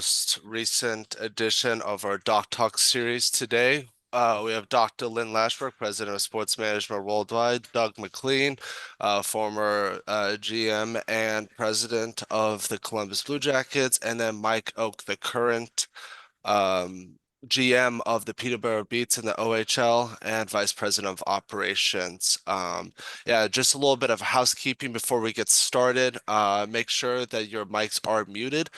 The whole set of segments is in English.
most recent edition of our Doc Talk series today. We have Dr. Lynn Lashbrook, President of Sports Management Worldwide, Doug MacLean, former GM and President of the Columbus Blue Jackets, and then Mike Oak, the current um, GM of the Peterborough Beats in the OHL and Vice President of Operations. Yeah, just a little bit of housekeeping before we get started. Make sure that your mics are muted.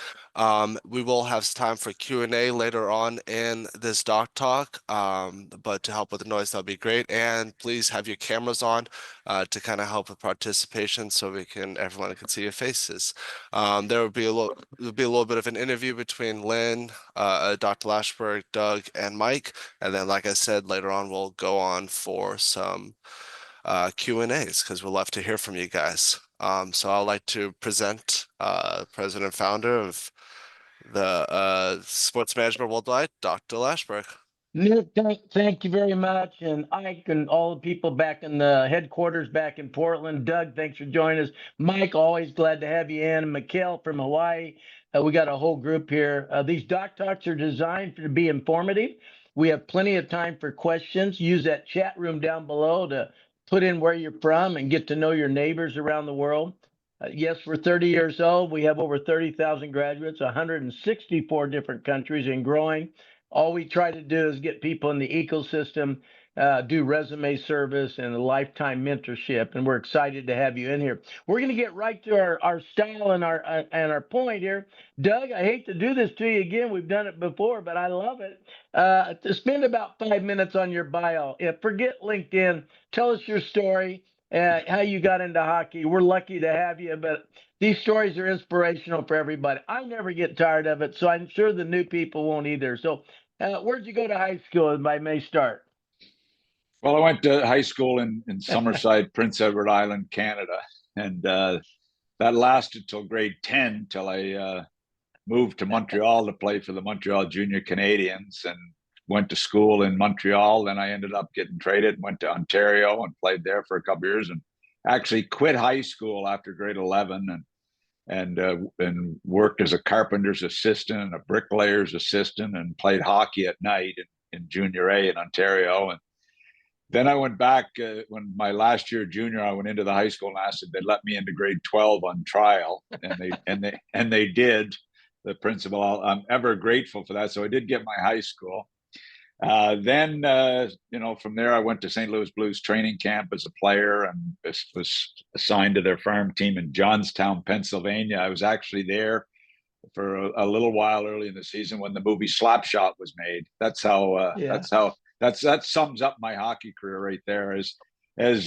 We will have time for Q&A later on in this doc talk, but to help with the noise, that'll be great. And please have your cameras on to kind of help with participation so everyone can see your faces. There'll be a little bit of an interview between Lynn, Dr. Lashberg, Doug, and Mike. And then, like I said, later on, we'll go on for some Q&As because we'd love to hear from you guys. So I'd like to present President and Founder of the Sports Management Worldwide, Dr. Lashberg. Nick, thank you very much. And Ike and all the people back in the headquarters back in Portland. Doug, thanks for joining us. Mike, always glad to have you in. Mikhail from Hawaii. We got a whole group here. These Doc Talks are designed to be informative. We have plenty of time for questions. Use that chat room down below to put in where you're from and get to know your neighbors around the world. Yes, we're 30 years old. We have over 30,000 graduates, 164 different countries and growing. All we try to do is get people in the ecosystem, do resume service and a lifetime mentorship, and we're excited to have you in here. We're going to get right to our style and our point here. Doug, I hate to do this to you again. We've done it before, but I love it. To spend about 5 minutes on your bio. Forget LinkedIn. Tell us your story, how you got into hockey. We're lucky to have you, but these stories are inspirational for everybody. I never get tired of it, so I'm sure the new people won't either. So where'd you go to high school, if I may start? Well, I went to high school in Summerside, Prince Edward Island, Canada. And that lasted till grade 10, till I moved to Montreal to play for the Montreal Junior Canadiens and went to school in Montreal. Then I ended up getting traded, went to Ontario and played there for a couple of years and actually quit high school after grade 11 and worked as a carpenter's assistant and a bricklayer's assistant and played hockey at night in junior A in Ontario. And then I went back when my last year junior, I went into the high school and asked if they'd let me into grade 12 on trial, and they did. The principal, I'm ever grateful for that. So I did get my high school. Then from there, I went to St. Louis Blues training camp as a player and was assigned to their farm team in Johnstown, Pennsylvania. I was actually there for a little while early in the season when the movie Slapshot was made. That sums up my hockey career right there. As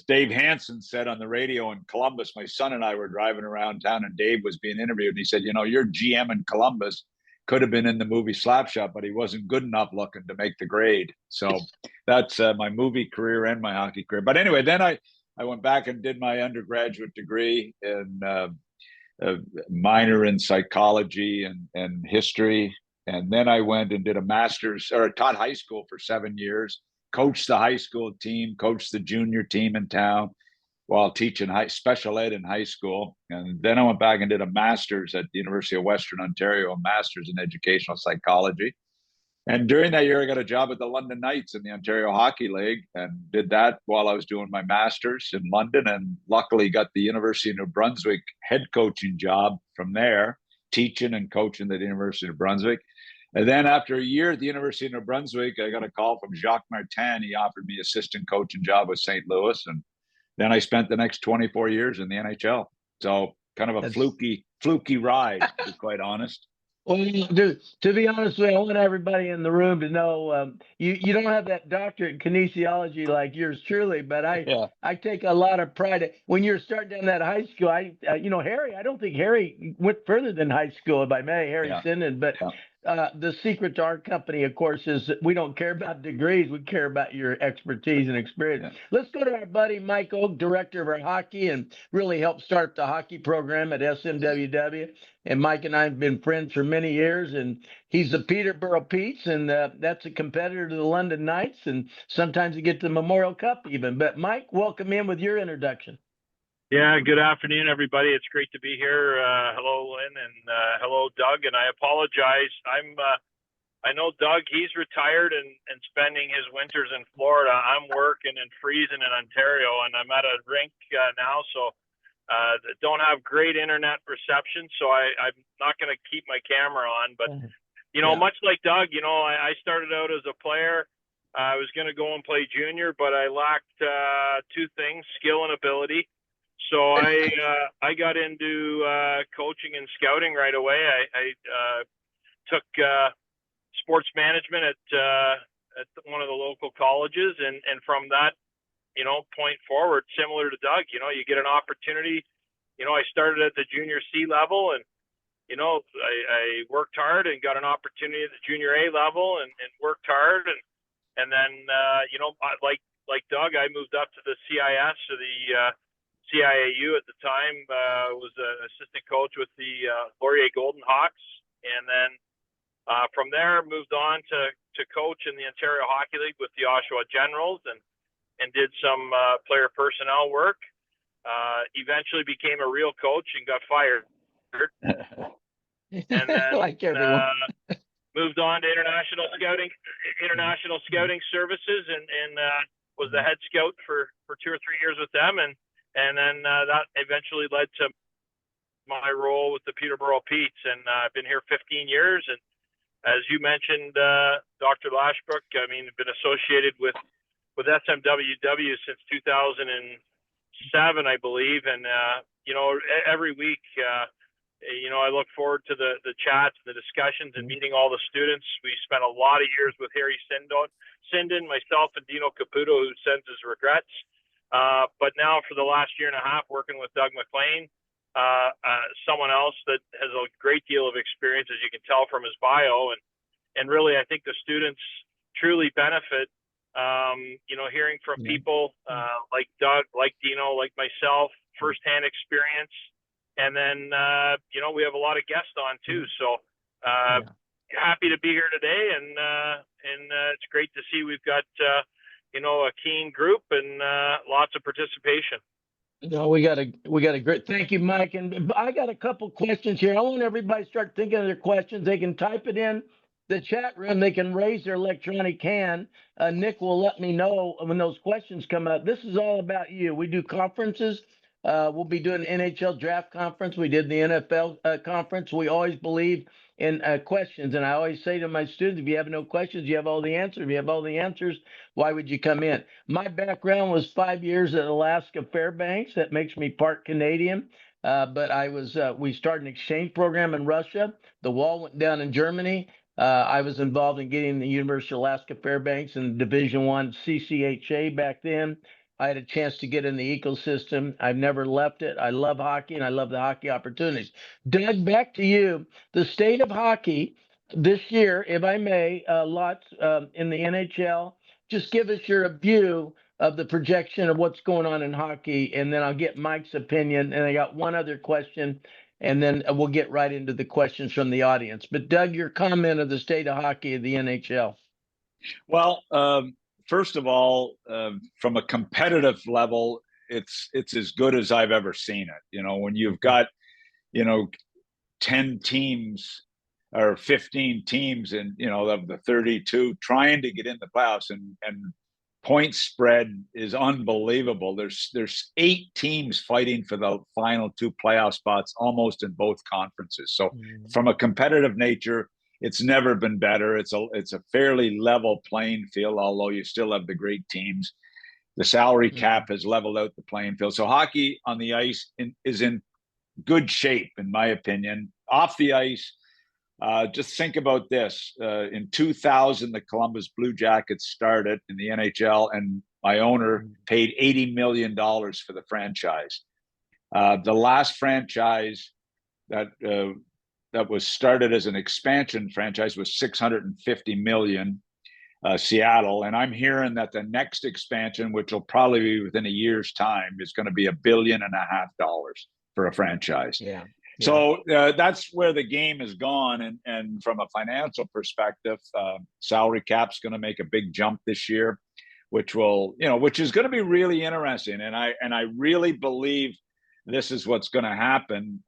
Dave Hansen said on the radio in Columbus, my son and I were driving around town and Dave was being interviewed and he said, your GM in Columbus could have been in the movie Slapshot, but he wasn't good enough looking to make the grade. So that's my movie career and my hockey career. But anyway, then I went back and did my undergraduate degree in a minor in psychology and history. And then I went and did a master's, or taught high school for 7 years, coached the high school team, coached the junior team in town while teaching special ed in high school. And then I went back and did a master's at the University of Western Ontario, a master's in educational psychology. And during that year, I got a job at the London Knights in the Ontario Hockey League and did that while I was doing my master's in London, and luckily got the University of New Brunswick head coaching job from there, teaching and coaching at the University of Brunswick. And then after a year at the University of New Brunswick, I got a call from Jacques Martin. He offered me assistant coaching job with St. Louis. And then I spent the next 24 years in the NHL. So kind of a fluky ride, to be quite honest. Well, to be honest with you, I want everybody in the room to know you don't have that doctorate in kinesiology like yours truly, but I take a lot of pride. When you're starting down that high school, Harry, I don't think Harry went further than high school, if I may, Harry Sinden, but the secret to our company, of course, is that we don't care about degrees. We care about your expertise and experience. Yeah. Let's go to our buddy Mike Oak, director of our hockey, and really helped start the hockey program at SMWW. And Mike and I have been friends for many years, and he's the Peterborough Petes, and that's a competitor to the London Knights, and sometimes you get the Memorial Cup even. But Mike, welcome in with your introduction. Yeah, good afternoon, everybody. It's great to be here. Hello, Lynn, and hello, Doug. And I apologize. I know Doug, he's retired and spending his winters in Florida. I'm working and freezing in Ontario, and I'm at a rink now, so don't have great internet reception. So I'm not going to keep my camera on. But, much like Doug, I started out as a player. I was going to go and play junior, but I lacked two things, skill and ability. So I got into coaching and scouting right away. I took sports management at one of the local colleges, and from that point forward, similar to Doug, you get an opportunity. I started at the junior C level, and I worked hard and got an opportunity at the junior A level, and worked hard, and then like Doug, I moved up to the CIS, or the CIAU at the time. Was an assistant coach with the Laurier Golden Hawks, and then from there moved on to coach in the Ontario Hockey League with the Oshawa Generals, and did some player personnel work. Eventually became a real coach and got fired. And then like everyone. Moved on to international scouting services, and was the head scout for 2 or 3 years with them, and then that eventually led to my role with the Peterborough Petes, and I've been here 15 years. And as you mentioned, Dr. Lashbrook, I mean, been associated with SMWW since 2007, I believe, and every week, I look forward to the chats, the discussions, and meeting all the students. We spent a lot of years with Harry Sinden, myself, and Dino Caputo, who sends his regrets. But now for the last year and a half, working with Doug MacLean, someone else that has a great deal of experience, as you can tell from his bio, and really, I think the students truly benefit. Hearing from people like Doug, like Dino, like myself, firsthand experience, and then we have a lot of guests on too. So happy to be here today, and it's great to see we've got a keen group and lots of participation. No, we got a great. Thank you, Mike. And I got a couple questions here. I want everybody to start thinking of their questions. They can type it in the chat room. They can raise their electronic hand. Nick will let me know when those questions come up. This is all about you. We do conferences. We'll be doing an NHL draft conference. We did the NFL conference. We always believe in questions. And I always say to my students, if you have no questions, you have all the answers. If you have all the answers, why would you come in? My background was 5 years at Alaska Fairbanks. That makes me part Canadian. But we started an exchange program in Russia. The wall went down in Germany. I was involved in getting the University of Alaska Fairbanks in Division I CCHA back then. I had a chance to get in the ecosystem. I've never left it. I love hockey, and I love the hockey opportunities. Doug, back to you. The state of hockey this year, if I may, lots in the NHL. Just give us your view of the projection of what's going on in hockey, and then I'll get Mike's opinion. And I got one other question, and then we'll get right into the questions from the audience. But Doug, your comment of the state of hockey of the NHL. Well, first of all, from a competitive level, it's as good as I've ever seen it. When you've got 10 teams or 15 teams and of the 32 trying to get in the playoffs, and point spread is unbelievable. There's 8 teams fighting for the final 2 playoff spots almost in both conferences. So from a competitive nature, it's never been better. It's a fairly level playing field, although you still have the great teams. The salary cap has leveled out the playing field. So hockey on the ice is in good shape, in my opinion. Off the ice, just think about this. In 2000, the Columbus Blue Jackets started in the NHL, and my owner paid $80 million for the franchise. The last franchise that was started as an expansion franchise was $650 million, Seattle. And I'm hearing that the next expansion, which will probably be within a year's time, is going to be $1.5 billion for a franchise. Yeah. So that's where the game has gone. And from a financial perspective, salary cap's going to make a big jump this year, which is going to be really interesting. And I really believe this is what's going to happen.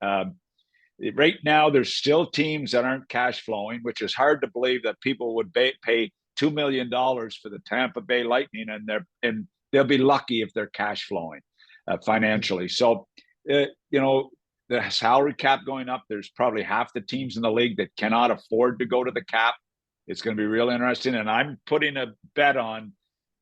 Right now, there's still teams that aren't cash flowing, which is hard to believe that people would pay $2 million for the Tampa Bay Lightning, and they'll be lucky if they're cash flowing financially. So, the salary cap going up. There's probably half the teams in the league that cannot afford to go to the cap. It's going to be real interesting, and I'm putting a bet on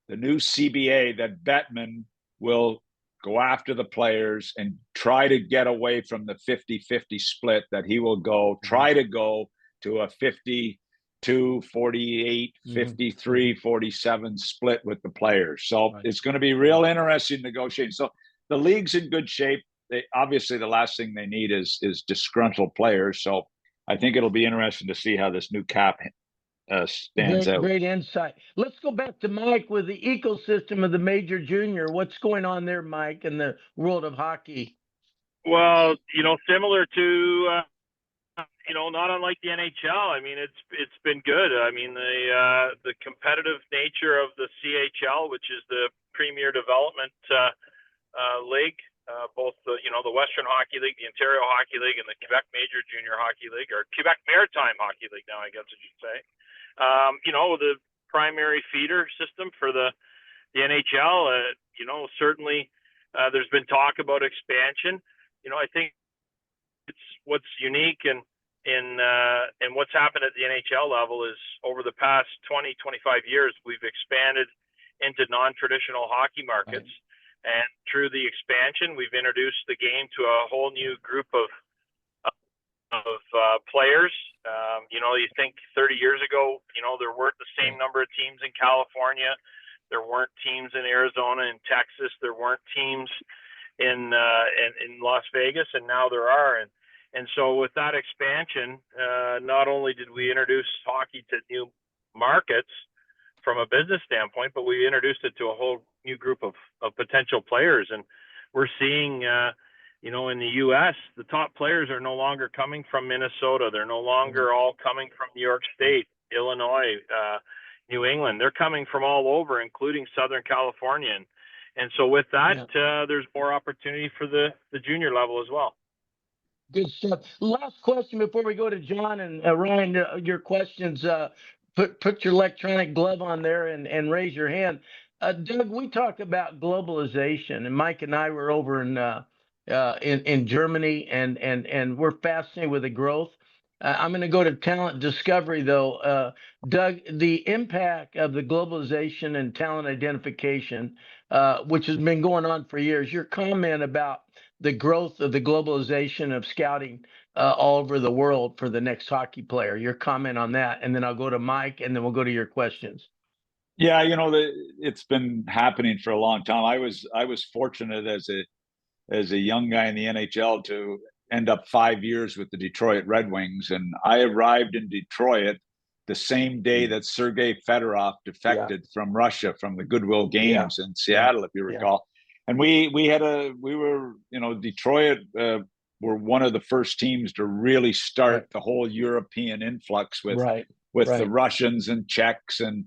the new CBA that Bettman will go after the players and try to get away from the 50-50 split, that he will try to go to a 52, 48, 53, 47 split with the players. So it's going to be real interesting negotiating. So the league's in good shape. Obviously, the last thing they need is disgruntled players. So I think it'll be interesting to see how this new cap stands out. Great insight. Let's go back to Mike with the ecosystem of the major junior. What's going on there, Mike, in the world of hockey? Well, similar to not unlike the NHL. I mean, it's been good. I mean, the competitive nature of the CHL, which is the premier development league, both the Western Hockey League, the Ontario Hockey League, and the Quebec Major Junior Hockey League, or Quebec Maritime Hockey League now, I guess I should say. The primary feeder system for the NHL. Certainly there's been talk about expansion. I think it's what's unique and what's happened at the NHL level is over the past 20, 25 years, we've expanded into non-traditional hockey markets. Right. And through the expansion, we've introduced the game to a whole new group of players. You think 30 years ago, there weren't the same number of teams in California. There weren't teams in Arizona and Texas. There weren't teams in Las Vegas, and now there are. And so with that expansion, not only did we introduce hockey to new markets from a business standpoint, but we introduced it to a whole new group of potential players. And we're seeing, in the U.S., the top players are no longer coming from Minnesota. They're no longer all coming from New York State, Illinois, New England. They're coming from all over, including Southern California. And so with that, there's more opportunity for the junior level as well. Good stuff. Last question before we go to John and Ryan, your questions. Put your electronic glove on there and raise your hand. Doug, we talked about globalization, and Mike and I were over in Germany, and we're fascinated with the growth. I'm going to go to talent discovery, though. Doug, the impact of the globalization and talent identification, which has been going on for years. Your comment about the growth of the globalization of scouting all over the world for the next hockey player. Your comment on that, and then I'll go to Mike, and then we'll go to your questions. Yeah, it's been happening for a long time. I was fortunate as a young guy in the NHL to end up 5 years with the Detroit Red Wings, and I arrived in Detroit the same day that Sergei Fedorov defected from Russia from the Goodwill Games in Seattle, if you recall. And Detroit were one of the first teams to really start the whole European influx with the Russians and Czechs and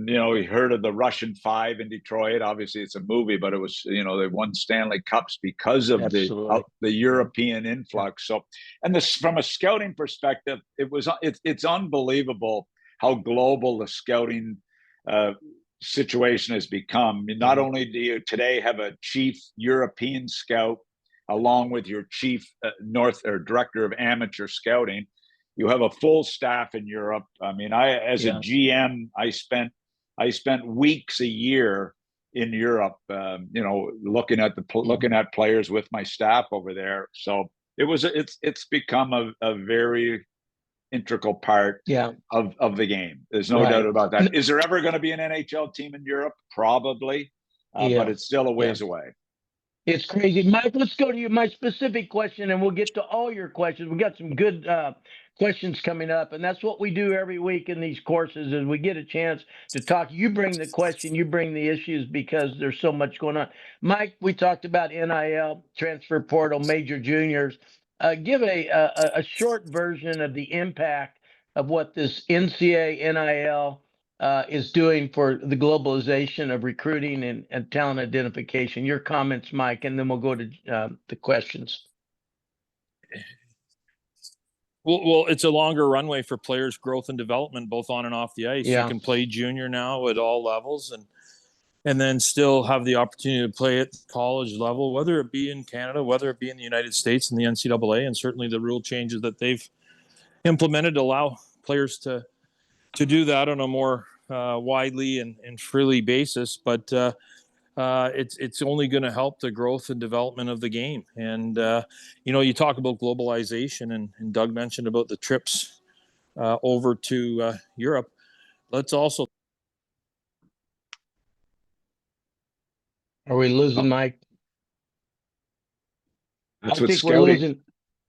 we heard of the Russian Five in Detroit. Obviously, it's a movie, but it was they won Stanley Cups because of the European influx. So, and this from a scouting perspective, it's unbelievable how global the scouting situation has become. Not only do you today have a chief European scout along with your chief director of amateur scouting, you have a full staff in Europe. I mean, as a GM, I spent weeks a year in Europe, looking at players with my staff over there. So it's become a very integral part of the game. There's no doubt about that. Is there ever going to be an NHL team in Europe? Probably, but it's still a ways away. It's crazy. Mike, let's go to you. My specific question, and we'll get to all your questions. We got some good questions coming up, and that's what we do every week in these courses is we get a chance to talk. You bring the question, you bring the issues because there's so much going on. Mike, we talked about NIL, transfer portal, major juniors. Give a short version of the impact of what this NCAA NIL is doing for the globalization of recruiting and talent identification. Your comments, Mike, and then we'll go to the questions. Well, it's a longer runway for players' growth and development, both on and off the ice. Yeah. You can play junior now at all levels, and then still have the opportunity to play at college level, whether it be in Canada, whether it be in the United States and the NCAA, and certainly the rule changes that they've implemented allow players to do that on a more widely and freely basis. But it's only going to help the growth and development of the game. And you talk about globalization, and Doug mentioned about the trips over to Europe. Let's also. Are we losing Mike? That's I what think we're scouting. losing.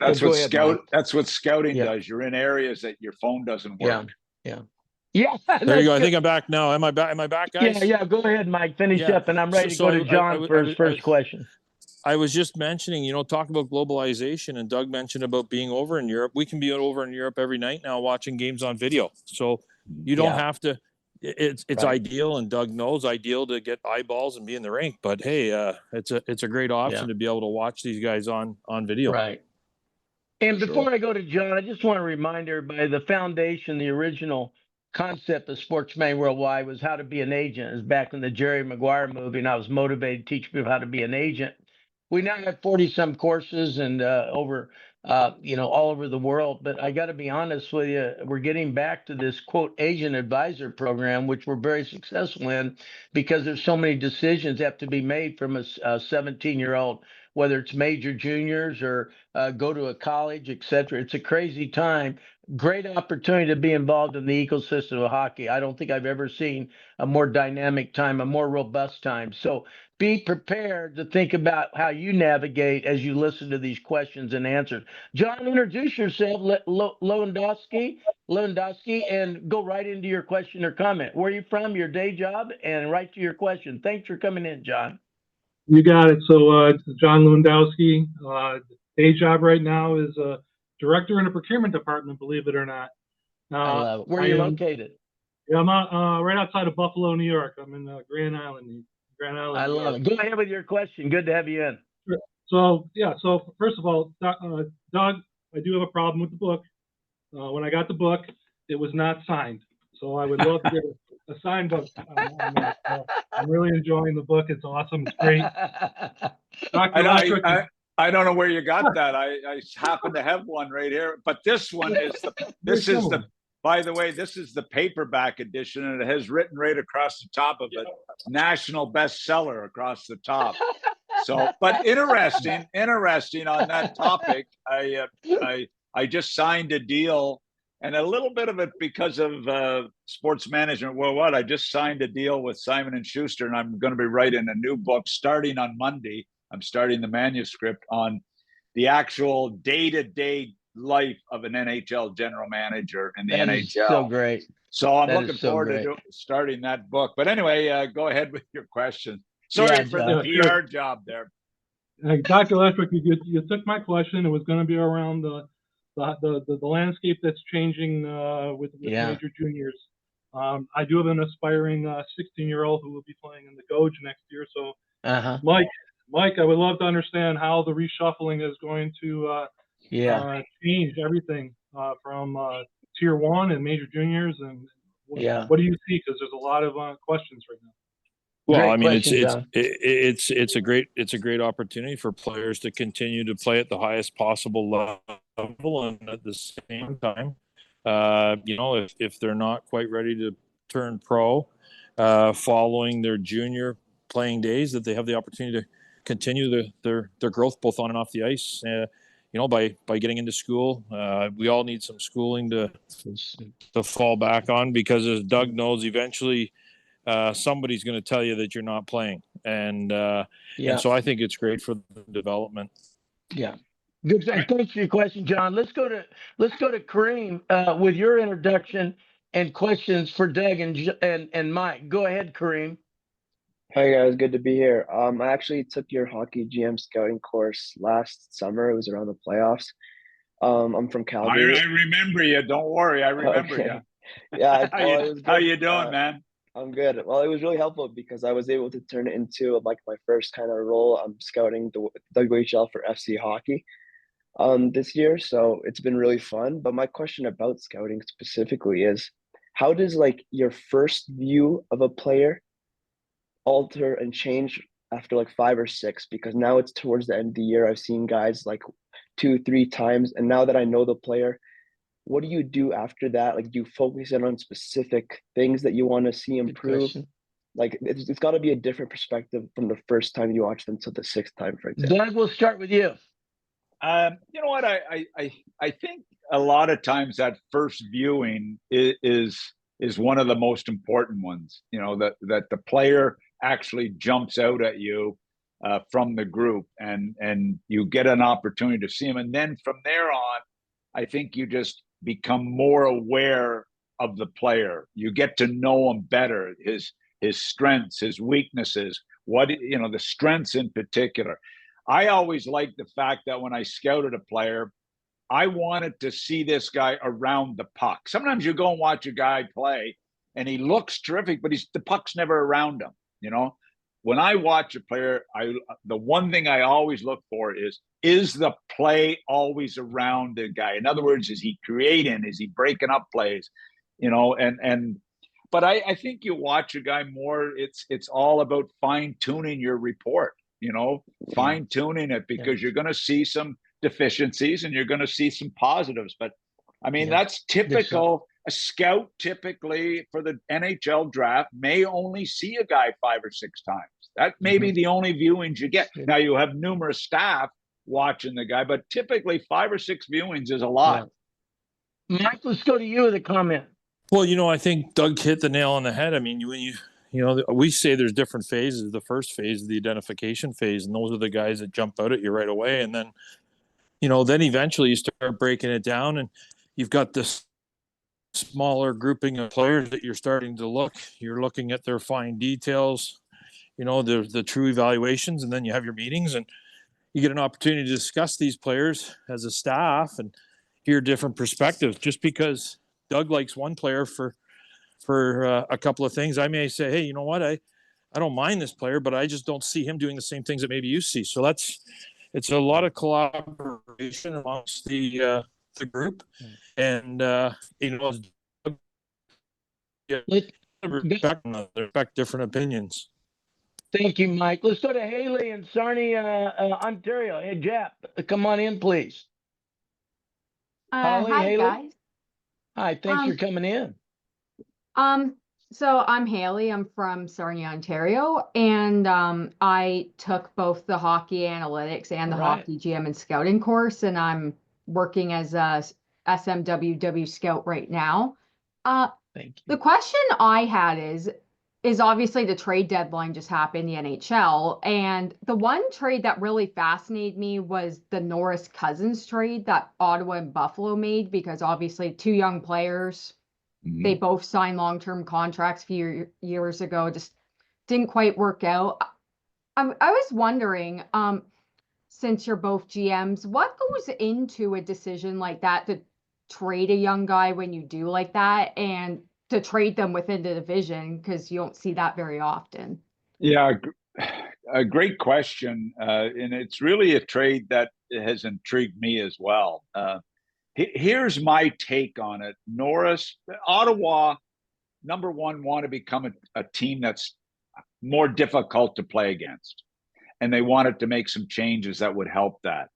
That's Go what ahead, scout. Mike. That's what scouting Yeah. does. You're in areas that your phone doesn't work. Yeah. There you go. I think I'm back now. Am I back? Am I back, guys? Yeah. Go ahead, Mike. Finish Yeah. up, and I'm ready to go to John for his first question. I was just mentioning, talk about globalization, and Doug mentioned about being over in Europe. We can be over in Europe every night now watching games on video. So you don't have to. It's right. Ideal, and Doug knows ideal to get eyeballs and be in the rink. But hey, it's a great option to be able to watch these guys on video. Right. And before I go to John, I just want to remind everybody the foundation, the original concept of Sportsman Worldwide was how to be an agent. It was back in the Jerry Maguire movie, and I was motivated to teach people how to be an agent. We now have 40-some courses and over, all over the world. But I got to be honest with you, we're getting back to this, quote, agent advisor program, which we're very successful in because there's so many decisions that have to be made from a 17-year-old, whether it's major juniors or go to a college, et cetera. It's a crazy time. Great opportunity to be involved in the ecosystem of hockey. I don't think I've ever seen a more dynamic time, a more robust time. So be prepared to think about how you navigate as you listen to these questions and answers. John, introduce yourself, Lewandowski, and go right into your question or comment. Where are you from, your day job, and right to your question. Thanks for coming in, John. You got it. So it's John Lewandowski. Day job right now is director in a procurement department, believe it or not. I love it. Where are you located? Yeah, I'm right outside of Buffalo, New York. I'm in Grand Island. I love it. Go ahead with your question. Good to have you in. So first of all, Doug, I do have a problem with the book. When I got the book, it was not signed. So I would love to get a signed book. I'm really enjoying the book. It's awesome. It's great. I don't know where you got that. I happen to have one right here, but this one is by the way, this is the paperback edition, and it has written right across the top of it, national bestseller across the top. So, but interesting on that topic. I just signed a deal, and a little bit of it because of Sports Management Worldwide. I just signed a deal with Simon & Schuster, and I'm going to be writing a new book starting on Monday. I'm starting the manuscript on the actual day-to-day life of an NHL general manager in the NHL. So great. So I'm looking forward to starting that book. But anyway, go ahead with your question. Sorry for the PR job there. Dr. Lashwick, you took my question. It was going to be around the landscape that's changing with major juniors. I do have an aspiring 16-year-old who will be playing in the Goj next year. So, Mike, I would love to understand how the reshuffling is going to change everything from Tier 1 and major juniors. And what do you see? Because there's a lot of questions right now. Well, I mean, it's a great opportunity for players to continue to play at the highest possible level, and at the same time, if they're not quite ready to turn pro following their junior playing days, that they have the opportunity to continue their growth both on and off the ice. By getting into school, we all need some schooling to fall back on, because as Doug knows, eventually somebody's going to tell you that you're not playing, and so I think it's great for the development. Yeah, good. Thanks for your question, John. Let's go to Kareem with your introduction and questions for Doug and Mike. Go ahead, Kareem. Hi guys, good to be here. I actually took your hockey GM scouting course last summer. It was around the playoffs. I'm from Calgary. I remember you. Don't worry, I remember you. Yeah, well, it was How good. you doing, man? I'm good. Well, it was really helpful because I was able to turn it into like my first kind of role. I'm scouting the WHL for FC hockey this year, so it's been really fun. But my question about scouting specifically is, how does like your first view of a player alter and change after like 5 or 6? Because now it's towards the end of the year. I've seen guys like 2, 3 times, and now that I know the player, what do you do after that? Like, do you focus in on specific things that you want to see Good improve? question. Like, it's got to be a different perspective from the first time you watch them to the sixth time, for example. Doug, we'll start with you. You know what? I think a lot of times that first viewing is one of the most important ones. You know, that the player actually jumps out at you from the group, and you get an opportunity to see him, and then from there on, I think you just become more aware of the player. You get to know him better, his strengths, his weaknesses, what, you know, the strengths in particular. I always liked the fact that when I scouted a player, I wanted to see this guy around the puck. Sometimes you go and watch a guy play and he looks terrific, but the puck's never around him. You know, when I watch a player, the one thing I always look for is the play always around the guy? In other words, is he creating? Is he breaking up plays? You know, but I think you watch a guy more, it's all about fine tuning your report, you know, fine tuning it, because you're going to see some deficiencies and you're going to see some positives. But I mean, that's typical. A scout typically for the NHL draft may only see a guy 5 or 6 times. That may be the only viewings you get. Now you have numerous staff watching the guy, but typically 5 or 6 viewings is a lot. Mike, let's go to you with a comment. Well, you know, I think Doug hit the nail on the head. I mean, when you know, we say there's different phases. The first phase is the identification phase, and those are the guys that jump out at you right away. And then, you know, then eventually you start breaking it down, and you've got this smaller grouping of players that you're starting to look. You're looking at their fine details, you know, the true evaluations, and then you have your meetings, and you get an opportunity to discuss these players as a staff and hear different perspectives. Just because Doug likes one player for a couple of things, I may say, hey, you know what, I don't mind this player, but I just don't see him doing the same things that maybe you see. So it's a lot of collaboration amongst the group, and you know, respect different opinions. Thank you, Mike. Let's go to Haley in Sarnia, Ontario. Hey, Jeff, come on in, please. Hi, Haley? guys. Hi, thanks for coming in. So I'm Haley. I'm from Sarnia, Ontario, and I took both the hockey analytics and the hockey GM and scouting course, and I'm working as a SMWW scout right now. Thank you. The question I had is obviously the trade deadline just happened in the NHL, and the one trade that really fascinated me was the Norris Cousins trade that Ottawa and Buffalo made, because obviously 2 young players. They both signed long-term contracts a few years ago, just didn't quite work out. I was wondering, since you're both GMs, what goes into a decision like that to trade a young guy when you do like that, and to trade them within the division, because you don't see that very often? Yeah, a great question. And it's really a trade that has intrigued me as well. Here's my take on it. Ottawa, number one, want to become a team that's more difficult to play against. And they wanted to make some changes that would help that.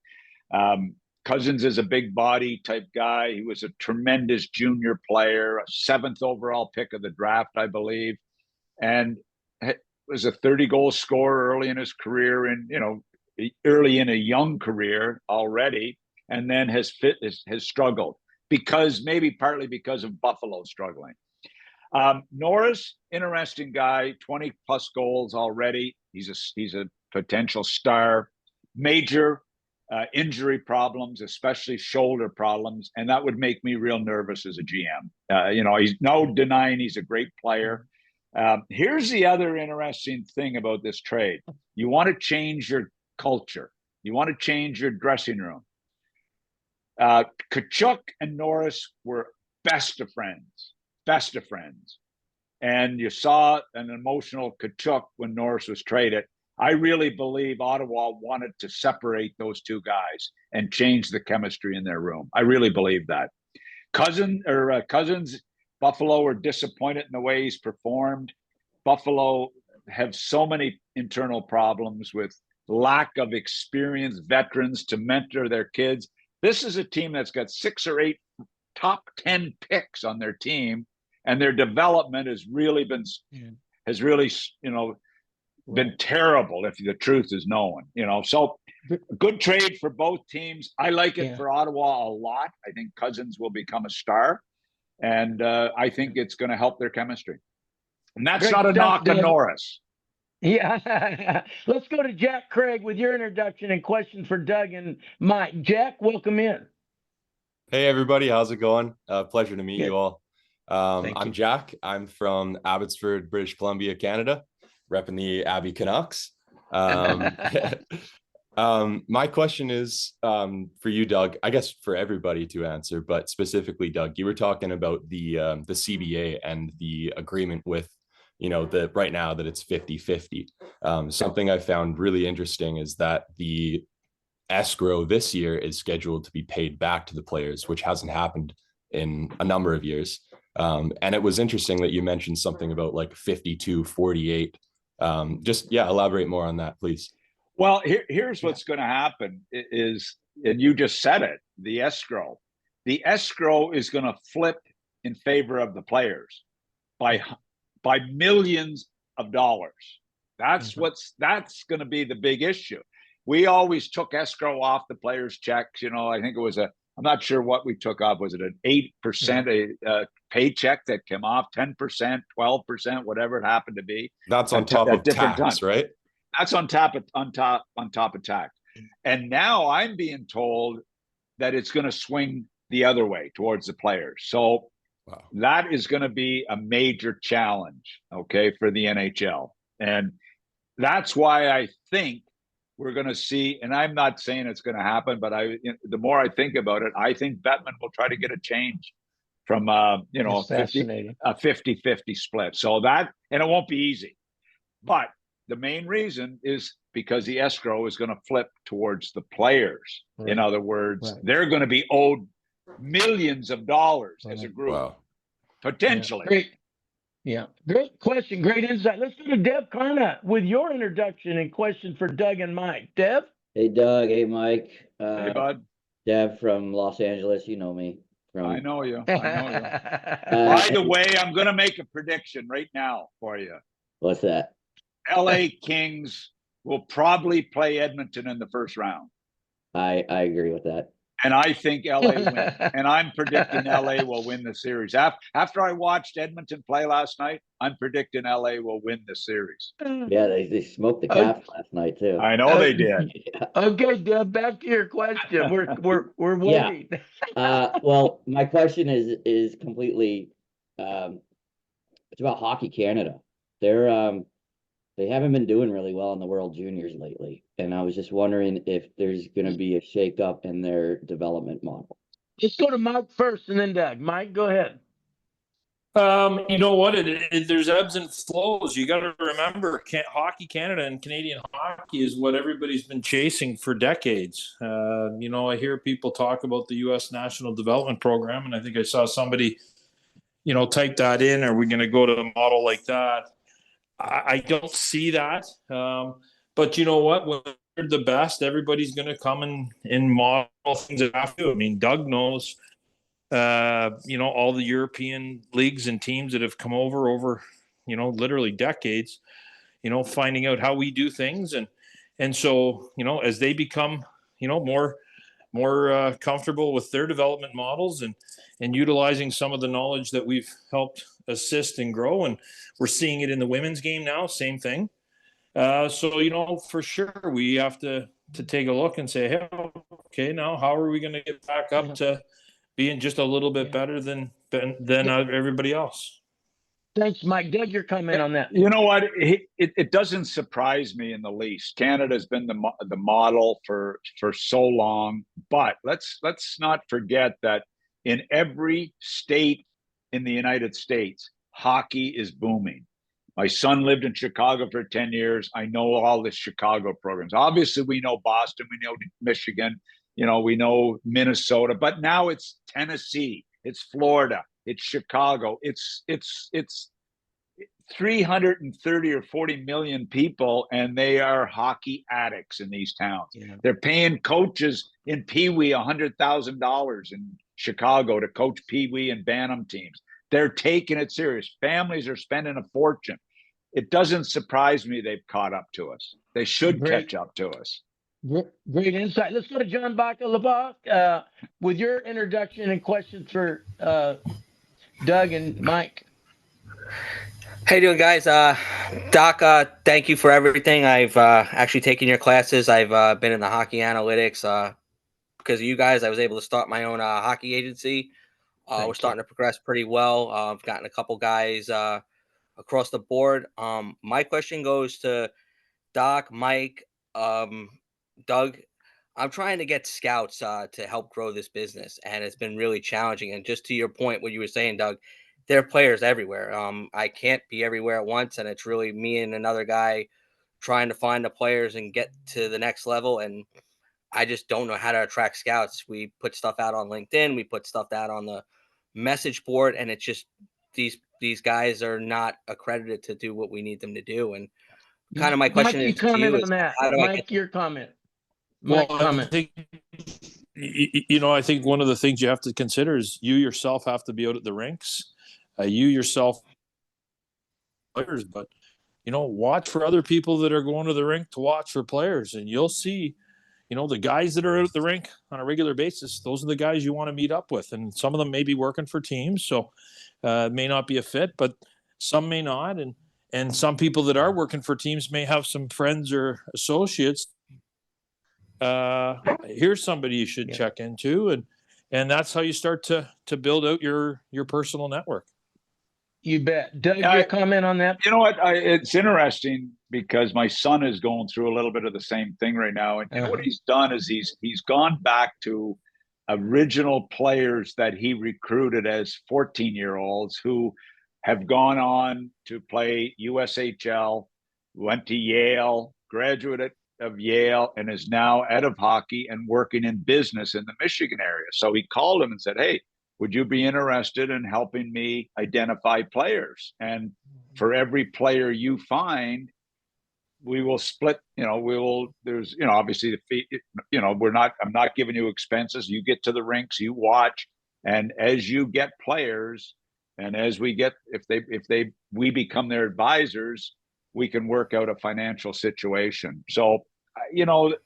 Cousins is a big body type guy. He was a tremendous junior player, a 7th overall pick of the draft, I believe. And was a 30-goal scorer early in his career, and, you know, early in a young career already. And then has struggled partly because of Buffalo struggling. Norris, interesting guy, 20 plus goals already. He's a potential star. Major injury problems, especially shoulder problems, and that would make me real nervous as a GM. You know, he's no denying he's a great player. Here's the other interesting thing about this trade. You want to change your culture. You want to change your dressing room. Tkachuk and Norris were best of friends. best of friends. And you saw an emotional Kachuk when Norris was traded. I really believe Ottawa wanted to separate those two guys and change the chemistry in their room. I really believe that. Cousins, Buffalo were disappointed in the way he's performed. Buffalo have so many internal problems with lack of experienced veterans to mentor their kids. This is a team that's got 6 or 8 top 10 picks on their team, and their development has really been been terrible, if the truth is known. So good trade for both teams. I like it for Ottawa a lot. I think Cousins will become a star, and I think it's going to help their chemistry. And that's Great not a stuff, knock on Norris. Yeah. Let's go to Jack Craig with your introduction and questions for Doug and Mike. Jack, welcome in. Hey, everybody. How's it going? Pleasure to meet you all. I'm you. Jack. I'm from Abbotsford, British Columbia, Canada, repping the Abbey Canucks. My question is for you, Doug, I guess for everybody to answer, but specifically, Doug, you were talking about the CBA and the agreement with, right now that it's 50-50. Something I found really interesting is that the escrow this year is scheduled to be paid back to the players, which hasn't happened in a number of years. And it was interesting that you mentioned something about like 52-48. Elaborate more on that, please. Well, here's what's going to happen is, and you just said it, the escrow. The escrow is going to flip in favor of the players by millions of dollars. That's going to be the big issue. We always took escrow off the players' checks. I think it was I'm not sure what we took off. Was it an 8% paycheck that came off, 10%, 12%, whatever it happened to be? That's on top of tax, right? That's on top of tax. And now I'm being told that it's going to swing the other way towards the players. So that is going to be a major challenge, for the NHL. And that's why I think we're going to see, and I'm not saying it's going to happen, but the more I think about it, I think Bettman will try to get a change from a 50-50 split. So that, and it won't be easy. But the main reason is because the escrow is going to flip towards the players. Right. In other words, they're going to be owed millions of dollars as a group, potentially. Great question, great insight. Let's go to Dev Karna with your introduction and question for Doug and Mike. Dev? Hey, Doug. Hey, Mike. Hey, bud. Dev from Los Angeles. You know me. I know you. By the way, I'm going to make a prediction right now for you. What's that? LA Kings will probably play Edmonton in the first round. I agree with that. And I think LA wins. And I'm predicting LA will win the series. After I watched Edmonton play last night, I'm predicting LA will win the series. Yeah, they smoked the Caps last night too. I know they did. Okay, Deb, back to your question. We're waiting. Well, my question is completely it's about Hockey Canada. They haven't been doing really well in the World Juniors lately. And I was just wondering if there's going to be a shakeup in their development model. Let's go to Mike first and then Doug. Mike, go ahead. You know what? There's ebbs and flows. You got to remember, Hockey Canada and Canadian hockey is what everybody's been chasing for decades. I hear people talk about the U.S. National Development Program, and I think I saw somebody, type that in. Are we going to go to a model like that? I don't see that. But you know what? When they're the best, everybody's going to come and model things that have to. I mean, Doug knows, all the European leagues and teams that have come over, literally decades, finding out how we do things. And so, as they become, more comfortable with their development models and utilizing some of the knowledge that we've helped assist and grow. And we're seeing it in the women's game now, same thing. So, for sure, we have to take a look and say, hey, okay, now how are we going to get back up to being just a little bit better than everybody else? Thanks, Mike. Doug, your comment on that. You know what? It doesn't surprise me in the least. Canada's been the model for so long, but let's not forget that in every state in the United States, hockey is booming. My son lived in Chicago for 10 years. I know all the Chicago programs. Obviously, we know Boston, we know Michigan, we know Minnesota, but now it's Tennessee, it's Florida, it's Chicago, it's 330 or 40 million people, and they are hockey addicts in these towns. Yeah. They're paying coaches in Pee Wee $100,000 in Chicago to coach Pee Wee and Bantam teams. They're taking it serious. Families are spending a fortune. It doesn't surprise me they've caught up to us. They should catch up to us. Great insight. Let's go to John Baca with your introduction and questions for Doug and Mike. How you doing, guys? Doc, thank you for everything. I've actually taken your classes. I've been in the hockey analytics. Because of you guys, I was able to start my own hockey agency. We're starting to progress pretty well. I've gotten a couple guys across the board. My question goes to Doc, Mike, Doug. I'm trying to get scouts to help grow this business, and it's been really challenging. And just to your point, what you were saying, Doug, there are players everywhere. I can't be everywhere at once, and it's really me and another guy trying to find the players and get to the next level. And I just don't know how to attract scouts. We put stuff out on LinkedIn, we put stuff out on the message board, and it's just these guys are not accredited to do what we need them to do. And kind of my question Mike, is to you on that. Mike, your comment. Mike, comment. I think one of the things you have to consider is you yourself have to be out at the rinks. You yourself players, but watch for other people that are going to the rink to watch for players, and you'll see the guys that are out at the rink on a regular basis, those are the guys you want to meet up with. And some of them may be working for teams, so it may not be a fit, but some may not. And some people that are working for teams may have some friends or associates. Here's somebody you should check into. And that's how you start to build out your personal network. You bet. Doug, your comment on that? You know what? It's interesting because my son is going through a little bit of the same thing right now. And what he's done is he's gone back to original players that he recruited as 14-year-olds who have gone on to play USHL, went to Yale, graduate of Yale, and is now out of hockey and working in business in the Michigan area. So he called him and said, hey, would you be interested in helping me identify players? And for every player you find, we will split, there's, obviously the fee, I'm not giving you expenses. You get to the rinks, you watch. And as you get players, and as we get, we become their advisors, we can work out a financial situation. So,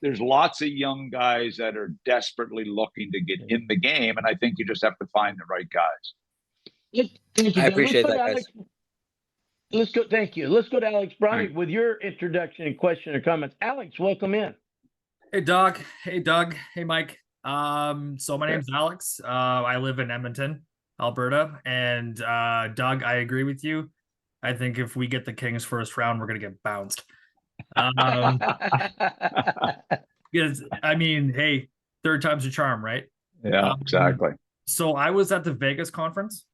there's lots of young guys that are desperately looking to get in the game. And I think you just have to find the right guys. Thank you, I appreciate that, guys. Thank you. Let's go to Alex Bromwich with your introduction and question or comments. Alex, welcome in. Hey, Doc. Hey, Doug. Hey, Mike. So my name's Alex. I live in Edmonton, Alberta. And Doug, I agree with you. I think if we get the Kings first round, we're going to get bounced. Because, hey, third time's a charm, right? Yeah, exactly. So I was at the Vegas conference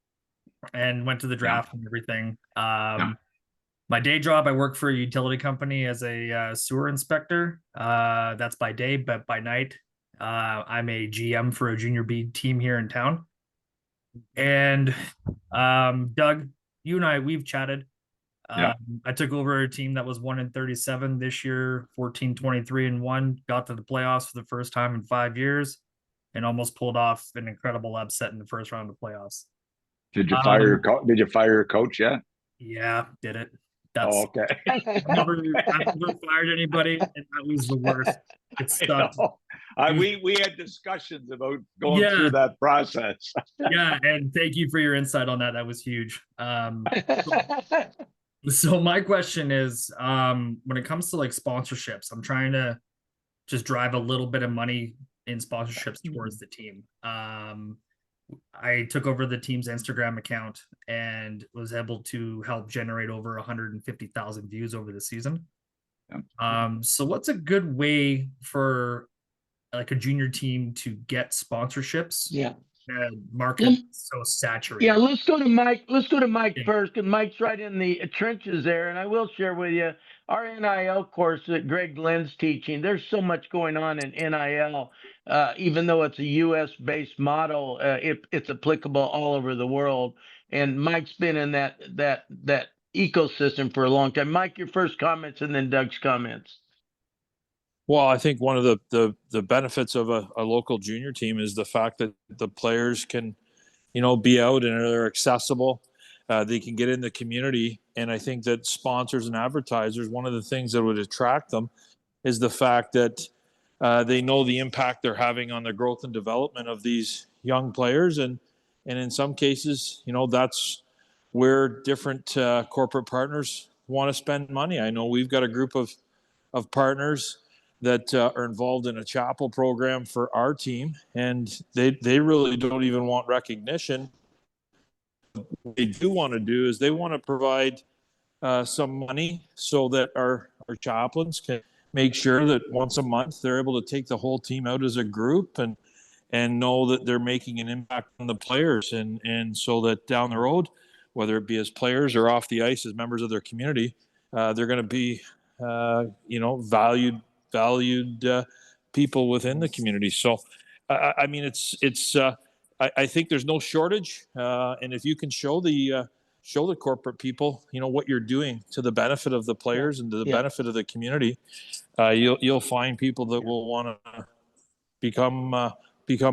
and went to the draft and everything. My day job, I work for a utility company as a sewer inspector. That's by day, but by night, I'm a GM for a junior B team here in town. And Doug, you and I, we've chatted. I took over a team that was 1-37 this year, 14-23-1, got to the playoffs for the first time in 5 years, and almost pulled off an incredible upset in the first round of playoffs. Did you fire your coach yet? Yeah, did it. Okay. I've never fired anybody, and that was the worst. It sucked. We had discussions about going through that process. Yeah, and thank you for your insight on that. That was huge. So my question is, when it comes to like sponsorships, I'm trying to just drive a little bit of money in sponsorships towards the team. I took over the team's Instagram account and was able to help generate over 150,000 views over the season. So what's a good way for like a junior team to get sponsorships? market is so saturated. Yeah, let's go to Mike. Let's go to Mike first, because Mike's right in the trenches there. And I will share with you our NIL course that Greg Lynn's teaching. There's so much going on in NIL, even though it's a U.S. based model, it's applicable all over the world. And Mike's been in that ecosystem for a long time. Mike, your first comments, and then Doug's comments. Well, I think one of the benefits of a local junior team is the fact that the players can, be out and they're accessible. They can get in the community. And I think that sponsors and advertisers, one of the things that would attract them is the fact that they know the impact they're having on the growth and development of these young players. And in some cases, that's where different corporate partners want to spend money. I know we've got a group of partners that are involved in a chapel program for our team, and they really don't even want recognition. What they do want to do is they want to provide some money so that our chaplains can make sure that once a month they're able to take the whole team out as a group and know that they're making an impact on the players, and so that down the road, whether it be as players or off the ice as members of their community, they're going to be valued people within the community. So, I mean, I think there's no shortage, and if you can show the corporate people, what you're doing to the benefit of the players and to the benefit of the community, you'll find people that will want to become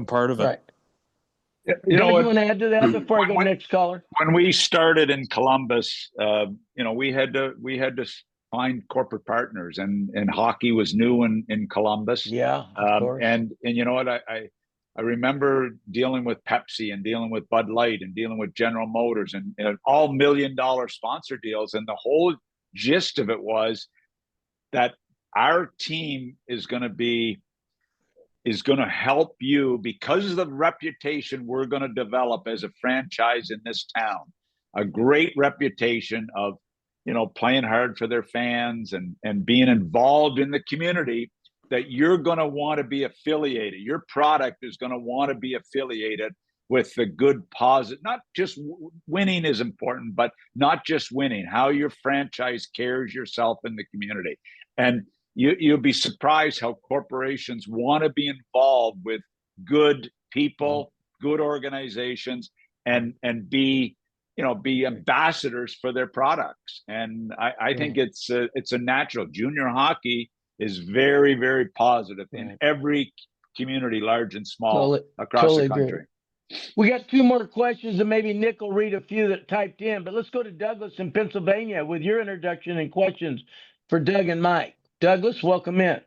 part of it. Right. You Doug, know what? you want to add to that before I go next caller? When we started in Columbus, we had to find corporate partners, and hockey was new in Columbus. Yeah, of course. And you know what? I remember dealing with Pepsi and dealing with Bud Light and dealing with General Motors and all $1 million sponsor deals, and the whole gist of it was that our team is going to help you because of the reputation we're going to develop as a franchise in this town. A great reputation of, playing hard for their fans and being involved in the community, that you're going to want to be affiliated. Your product is going to want to be affiliated with the good positive. Not just winning is important, but not just winning, how your franchise carries yourself in the community. And you'll be surprised how corporations want to be involved with good people, good organizations, and be ambassadors for their products. And I think it's a natural. Junior hockey is very, very positive in every community, large and small, across the country. Agree. We got two more questions, and maybe Nick will read a few that typed in. But let's go to Douglas in Pennsylvania with your introduction and questions for Doug and Mike. Douglas, welcome in.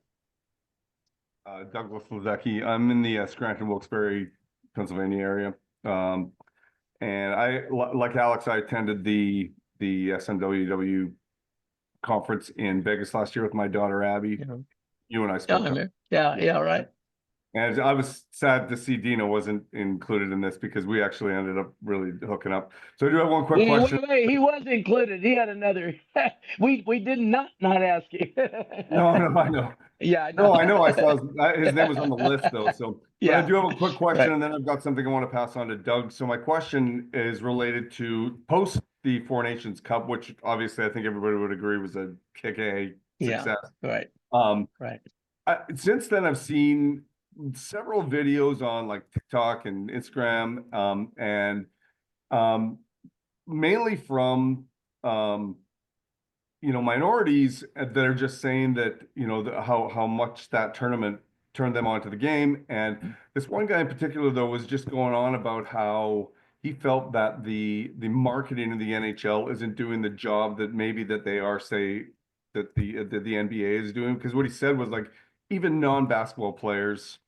Douglas Lozecki. I'm in the Scranton, Wilkes-Barre, Pennsylvania area. And I, like Alex, I attended the SMWW conference in Vegas last year with my daughter, Abby. Yeah. You and I spoke. Yeah, right. And I was sad to see Dina wasn't included in this, because we actually ended up really hooking up. So I do have one quick question. Wait, he was included. He had another. we did not ask you. No, I know. Yeah, I know. No, I know. I saw his name was on the list though. So yeah, I do have a quick question, and then I've got something I want to pass on to Doug. So my question is related to post the Four Nations Cup, which obviously I think everybody would agree was a kick-a success. Yeah, right. Since then, I've seen several videos on like TikTok and Instagram, and mainly from minorities that are just saying that how much that tournament turned them onto the game. And this one guy in particular, though, was just going on about how he felt that the marketing of the NHL isn't doing the job that maybe that they are, say, that the NBA is doing. Because what he said was, like, even non-basketball players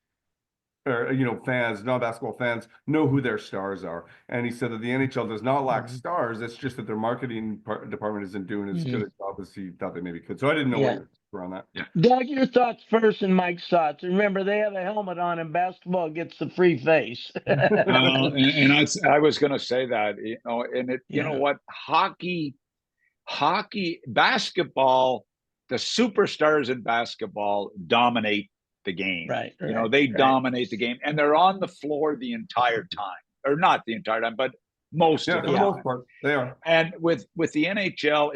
or fans, non-basketball fans, know who their stars are. And he said that the NHL does not lack stars. It's just that their marketing department isn't doing as good a job as he thought they maybe could. So I didn't know what were on that. Yeah. Doug, your thoughts first, and Mike's thoughts. Remember, they have a helmet on, and basketball gets the free face. And I was going to say that, you know what, hockey, basketball, the superstars in basketball dominate the game. Right. You know, they dominate the game, and they're on the floor the entire time, or not the entire time, but most of the for the time. most part, they are. And with the NHL,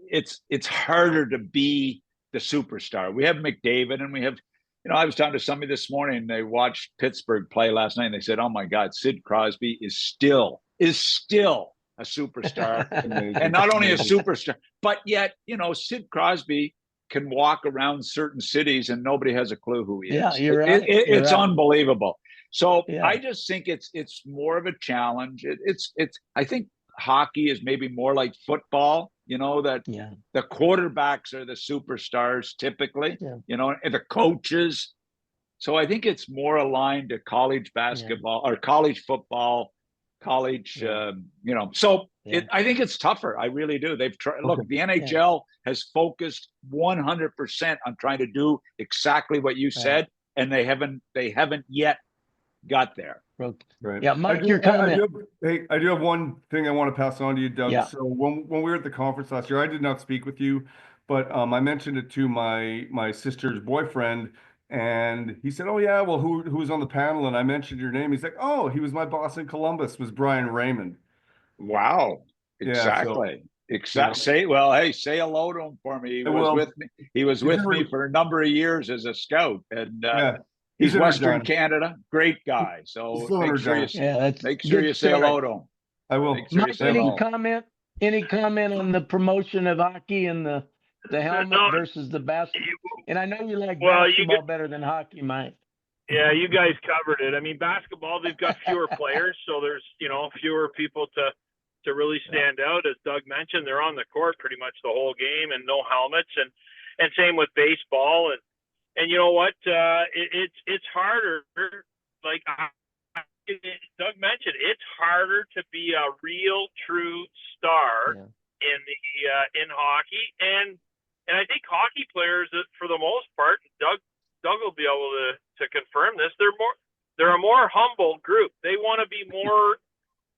it's harder to be the superstar. We have McDavid, and we have, you know, I was talking to somebody this morning. They watched Pittsburgh play last night, and they said, "Oh my God, Sid Crosby is still a superstar, and not only a superstar, but yet, you know, Sid Crosby can walk around certain cities and nobody has a clue who he is. Yeah, you're right. It's unbelievable. So I just think it's more of a challenge. It's I think hockey is maybe more like football, you know, that the quarterbacks are the superstars typically, you know, and the coaches. So I think it's more aligned to college basketball or college football, college, you know. So I think it's tougher. I really do. They've tried. Look, the NHL has focused 100% on trying to do exactly what you said, and they haven't yet got there. Right. Yeah, Mike, your comment. I do have one thing I want to pass on to you, Doug. So when we were at the conference last year, I did not speak with you, but I mentioned it to my sister's boyfriend, and he said, "Oh yeah, well, who was on the panel?" And I mentioned your name. He's like, "Oh, he was my boss in Columbus. Was Brian Raymond." Wow! Exactly. Say hello to him for me. He was with me. He was with me for a number of years as a scout, and he's Western Canada. Great guy. So make sure you say hello to him. I will. Mike, any comment on the promotion of hockey and the helmet versus the basketball? And I know you like basketball better than hockey, Mike. Yeah, you guys covered it. I mean, basketball, they've got fewer players, so there's, you know, fewer people to really stand out. As Doug mentioned, they're on the court pretty much the whole game and no helmets, and same with baseball. And you know what? It's harder. Like Doug mentioned, it's harder to be a real, true star in hockey, and I think hockey players, for the most part, Doug will be able to confirm this. They're a more humble group. They want to be more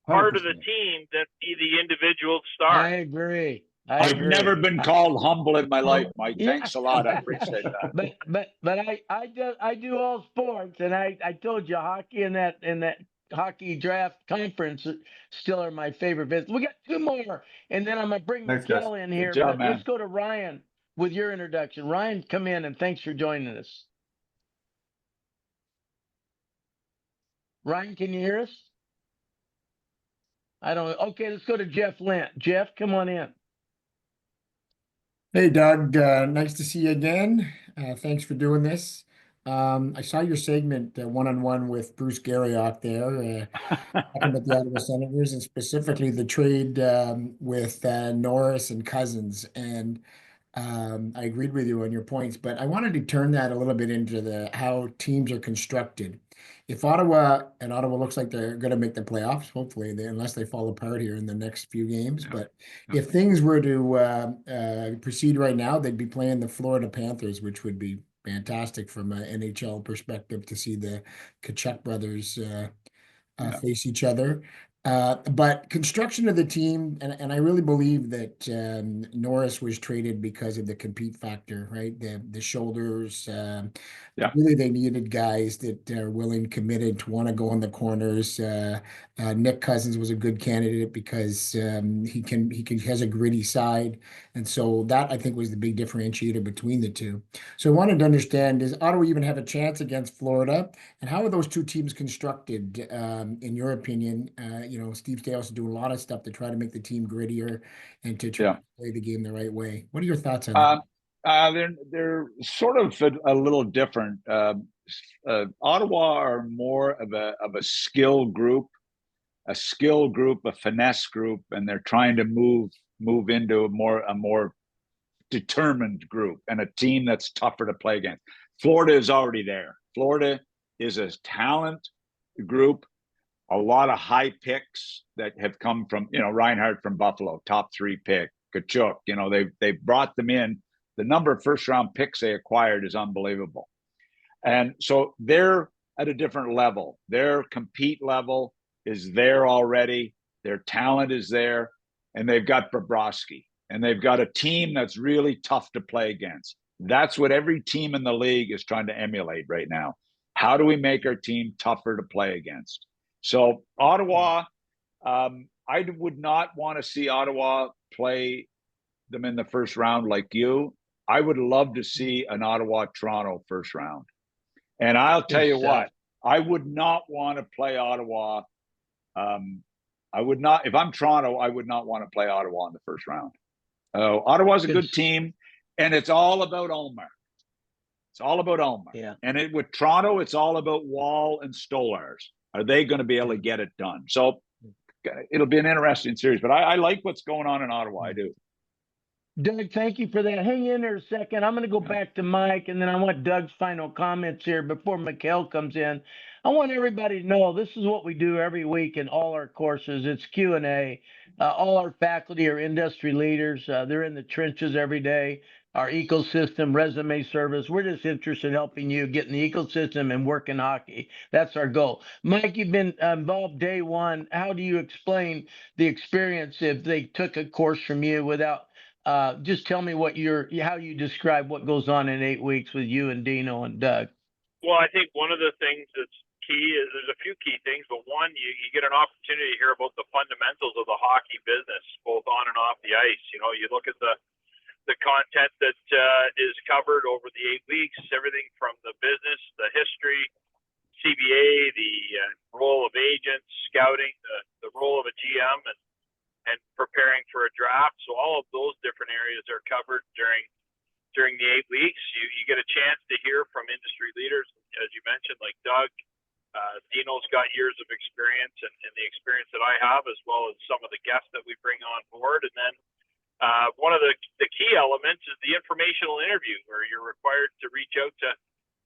part of the team than be the individual star. I agree. I've never been called humble in my life, Mike. Thanks a lot. I appreciate that. But I do all sports, and I told you hockey and that hockey draft conference still are my favorite business. We got two more, and then I'm gonna bring Mikel in here. Job, but let's go to Ryan with your introduction. Ryan, come in, and thanks for joining us. Ryan, can you hear us? I don't. Okay, let's go to Jeff Lent. Jeff, come on in. Hey, Doug. Nice to see you again. Thanks for doing this. I saw your segment one-on-one with Bruce Garriock there, talking about the Ottawa Senators and specifically the trade with Norris and Cousins. And I agreed with you on your points, but I wanted to turn that a little bit into how teams are constructed. If Ottawa looks like they're going to make the playoffs, hopefully, unless they fall apart here in the next few games. But if things were to proceed right now, they'd be playing the Florida Panthers, which would be fantastic from an NHL perspective to see the Tkachuk brothers face each other. But construction of the team, and I really believe that Norris was traded because of the compete factor, right? The shoulders. Really, they needed guys that are willing, committed, to want to go in the corners. Nick Cousins was a good candidate because he has a gritty side, and so that I think was the big differentiator between the two. So I wanted to understand: does Ottawa even have a chance against Florida? And how are those two teams constructed, in your opinion? You know, Steve Stales is doing a lot of stuff to try to make the team grittier and to try to play the game the right way. What are your thoughts on that? They're sort of a little different. Ottawa are more of a skill group, a finesse group, and they're trying to move into a more determined group and a team that's tougher to play against. Florida is already there. Florida is a talent group. A lot of high picks that have come from, you know, Reinhardt from Buffalo, top 3 pick, Tkachuk, you know, they've brought them in. The number of first round picks they acquired is unbelievable. And so they're at a different level. Their compete level is there already. Their talent is there. And they've got Bobrovsky. And they've got a team that's really tough to play against. That's what every team in the league is trying to emulate right now. How do we make our team tougher to play against? So Ottawa, I would not want to see Ottawa play them in the first round like you. I would love to see an Ottawa-Toronto first round. And I'll tell you what, I would not want to play Ottawa. I would not, if I'm Toronto, I would not want to play Ottawa in the first round. Ottawa's a good team, and it's all about Ulmer. It's all about Ulmer. Yeah. And with Toronto, it's all about Wall and Stolars. Are they going to be able to get it done? So it'll be an interesting series, but I like what's going on in Ottawa. I do. Doug, thank you for that. Hang in there a second. I'm going to go back to Mike, and then I want Doug's final comments here before Mikhail comes in. I want everybody to know this is what we do every week in all our courses. It's Q&A. All our faculty are industry leaders. They're in the trenches every day. Our ecosystem, resume service. We're just interested in helping you get in the ecosystem and work in hockey. That's our goal. Mike, you've been involved day one. How do you explain the experience if they took a course from you without just tell me how you describe what goes on in 8 weeks with you and Dino and Doug. Well, I think one of the things that's key is there's a few key things, but one, you get an opportunity to hear about the fundamentals of the hockey business, both on and off the ice. You know, you look at the content that is covered over the 8 weeks, everything from the business, the history, CBA, the role of agents, scouting, the role of a GM, and preparing for a draft. So all of those different areas are covered during the 8 weeks. You get a chance to hear from industry leaders, as you mentioned, like Doug. Dino's got years of experience and the experience that I have, as well as some of the guests that we bring on board. And then one of the key elements is the informational interview, where you're required to reach out to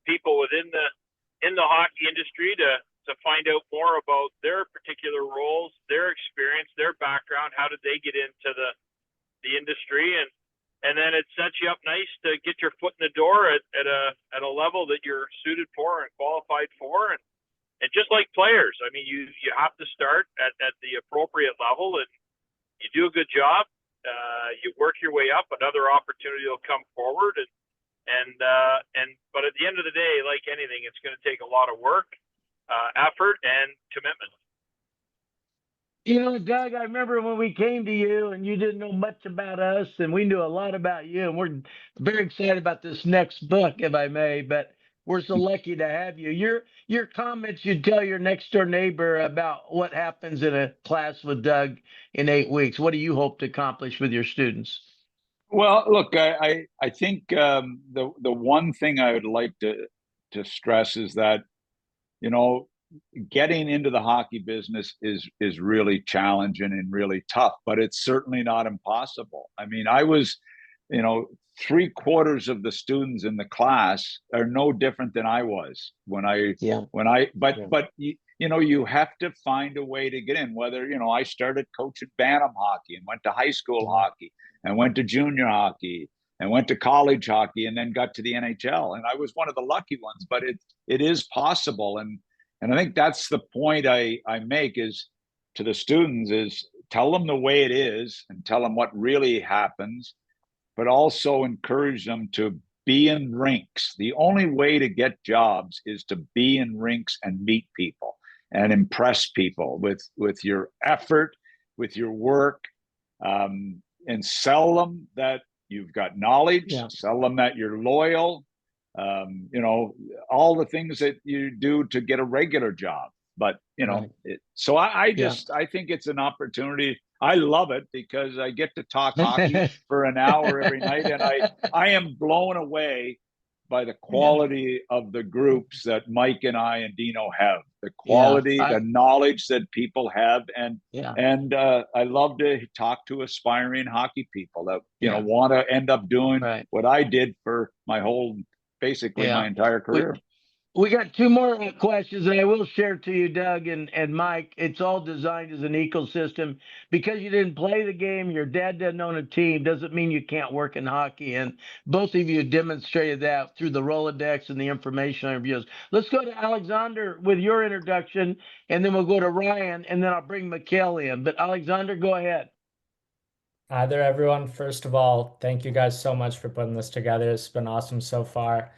people within the hockey industry to find out more about their particular roles, their experience, their background. How did they get into the industry? And then it sets you up nice to get your foot in the door at a level that you're suited for and qualified for. And just like players, I mean, you have to start at the appropriate level, and you do a good job. You work your way up, another opportunity will come forward. But at the end of the day, like anything, it's going to take a lot of work, effort, and commitment. You know, Doug, I remember when we came to you and you didn't know much about us, and we knew a lot about you, and we're very excited about this next book, if I may, but we're so lucky to have you. Your comments, you tell your next door neighbor about what happens in a class with Doug in 8 weeks. What do you hope to accomplish with your students? Well, look, I think the one thing I would like to stress is that, you know, getting into the hockey business is really challenging and really tough, but it's certainly not impossible. I mean, I was, you know, 3/4 of the students in the class are no different than I was but you know, you have to find a way to get in. Whether, you know, I started coaching Bantam hockey and went to high school hockey and went to junior hockey and went to college hockey and then got to the NHL. And I was one of the lucky ones, but it is possible. And I think that's the point I make is to the students is tell them the way it is and tell them what really happens, but also encourage them to be in rinks. The only way to get jobs is to be in rinks and meet people and impress people with your effort, with your work, and sell them that you've got knowledge, sell them that you're loyal, you know, all the things that you do to get a regular job. But, you know, so I think it's an opportunity. I love it because I get to talk hockey for an hour every night, and I am blown away by the quality of the groups that Mike and I and Dino have, the quality, the knowledge that people have. And I love to talk to aspiring hockey people that, you know, want to end up doing what I did for my whole, basically my entire career. We got 2 more questions, and I will share to you, Doug and Mike. It's all designed as an ecosystem. Because you didn't play the game, your dad doesn't own a team, doesn't mean you can't work in hockey. And both of you demonstrated that through the Rolodex and the information interviews. Let's go to Alexander with your introduction, and then we'll go to Ryan, and then I'll bring Mikhail in. But Alexander, go ahead. Hi there, everyone. First of all, thank you guys so much for putting this together. It's been awesome so far.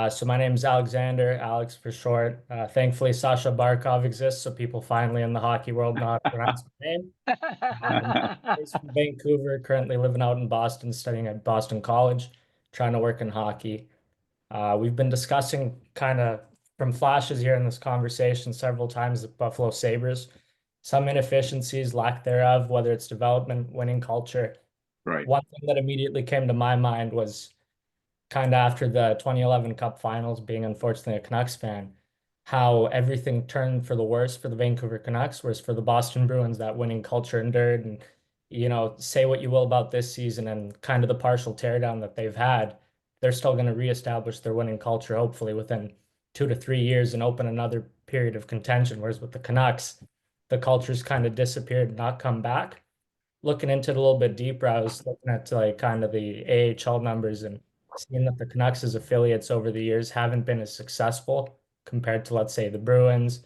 So my name is Alexander, Alex for short. Thankfully, Sasha Barkov exists, so people finally in the hockey world know how to pronounce my name. Based from Vancouver, currently living out in Boston, studying at Boston College, trying to work in hockey. We've been discussing kind of from flashes here in this conversation several times the Buffalo Sabres, some inefficiencies, lack thereof, whether it's development, winning culture. Right. One thing that immediately came to my mind was kind of after the 2011 Cup Finals, being unfortunately a Canucks fan, how everything turned for the worse for the Vancouver Canucks, whereas for the Boston Bruins, that winning culture endured. And, you know, say what you will about this season and kind of the partial teardown that they've had, they're still going to reestablish their winning culture, hopefully within 2 to 3 years, and open another period of contention. Whereas with the Canucks, the culture's kind of disappeared, not come back. Looking into it a little bit deeper, I was looking at like kind of the AHL numbers and seeing that the Canucks' affiliates over the years haven't been as successful compared to, let's say, the Bruins,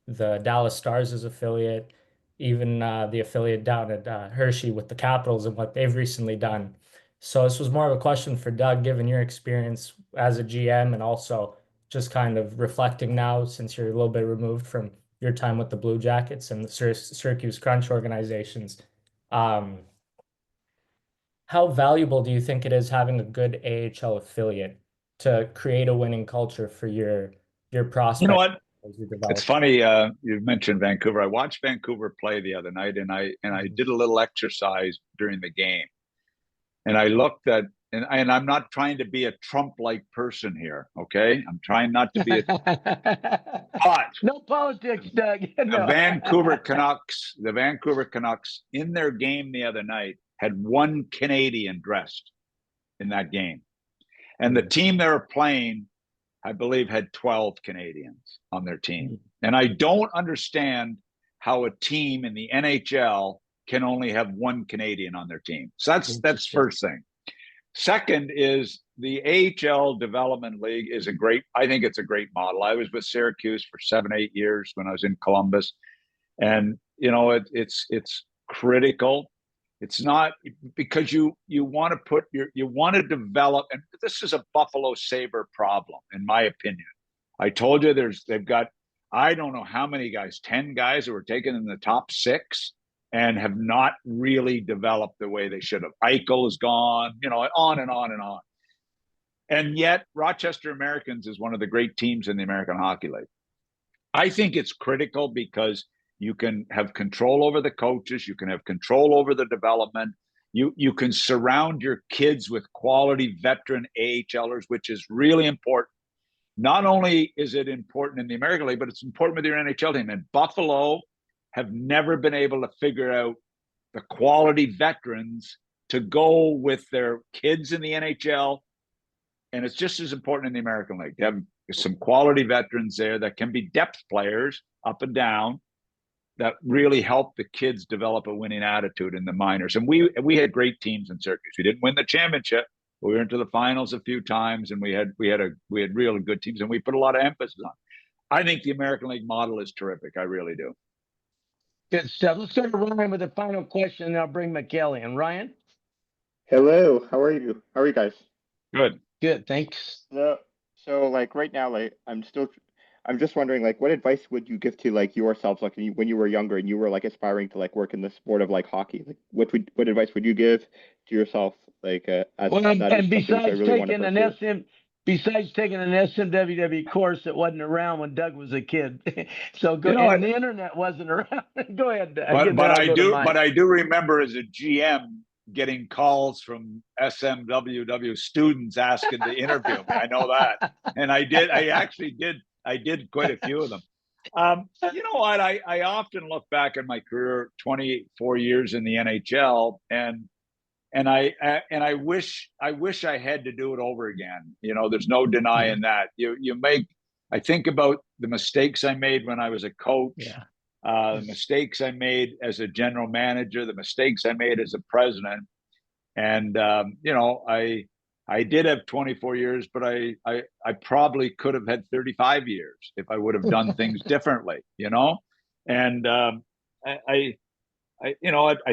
the Dallas Stars' affiliate, even the affiliate down at Hershey with the Capitals and what they've recently done. So this was more of a question for Doug, given your experience as a GM and also just kind of reflecting now since you're a little bit removed from your time with the Blue Jackets and the Syracuse Crunch organizations. How valuable do you think it is having a good AHL affiliate to create a winning culture for your prospects? You know what? As you develop? It's funny, you mentioned Vancouver. I watched Vancouver play the other night, and I did a little exercise during the game. And I looked at, and I'm not trying to be a Trump-like person here, okay? I'm trying not to be a but no politics, Doug. No. the Vancouver Canucks in their game the other night had one Canadian dressed in that game. And the team they were playing, I believe, had 12 Canadians on their team. And I don't understand how a team in the NHL can only have one Canadian on their team. So that's first thing. Second is the AHL Development League is I think it's a great model. I was with Syracuse for 7-8 years when I was in Columbus. And, you know, it's critical. It's not because you want to you want to develop, and this is a Buffalo Sabre problem, in my opinion. I told you they've got, I don't know how many guys, 10 guys that were taken in the top 6 and have not really developed the way they should have. Eichel is gone, you know, on and on and on. And yet Rochester Americans is one of the great teams in the American Hockey League. I think it's critical because you can have control over the coaches. You can have control over the development. You can surround your kids with quality veteran AHLers, which is really important. Not only is it important in the American League, but it's important with your NHL team. And Buffalo have never been able to figure out the quality veterans to go with their kids in the NHL. And it's just as important in the American League. They have some quality veterans there that can be depth players up and down that really help the kids develop a winning attitude in the minors. And we had great teams in Syracuse. We didn't win the championship, but we went to the finals a few times, and we had really good teams, and we put a lot of emphasis on. I think the American League model is terrific. I really do. Good stuff. Let's go to Ryan with the final question, and I'll bring McKelly in. Ryan? Hello, how are you? How are you guys? Good. Good, thanks. So like right now, like I'm just wondering, like, what advice would you give to like yourselves, like when you were younger and you were like aspiring to like work in the sport of like hockey? Like, what advice would you give to yourself, like as well, that and is something I really want to pursue? Besides taking an SMWW course that wasn't around when Doug was a kid, so go. You know, and the internet wasn't around. Go ahead. But I do remember as a GM getting calls from SMWW students asking to interview me. I know that, and I actually did quite a few of them. You know what? I often look back at my career, 24 years in the NHL, and I wish I had to do it over again. You know, there's no denying that. I think about the mistakes I made when I was a coach. Yeah. The mistakes I made as a general manager, the mistakes I made as a president. And, you know, I did have 24 years, but I probably could have had 35 years if I would have done things differently, you know? And I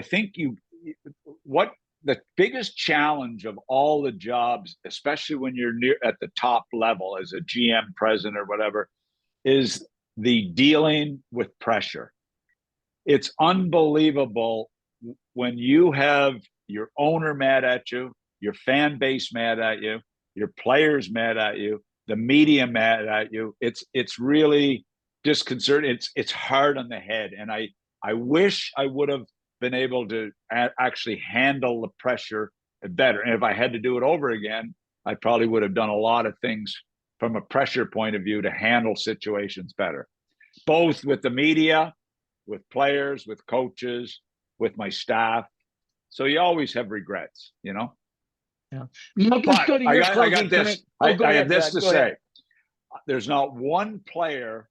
think what the biggest challenge of all the jobs, especially when you're near at the top level as a GM, president, or whatever, is the dealing with pressure. It's unbelievable when you have your owner mad at you, your fan base mad at you, your players mad at you, the media mad at you. It's really disconcerting. It's hard on the head, and I wish I would have been able to actually handle the pressure better. And if I had to do it over again, I probably would have done a lot of things from a pressure point of view to handle situations better, both with the media, with players, with coaches, with my staff. So you always have regrets, you know? Yeah. Mike, let's go to your closing comment. I have this to say. There's not one player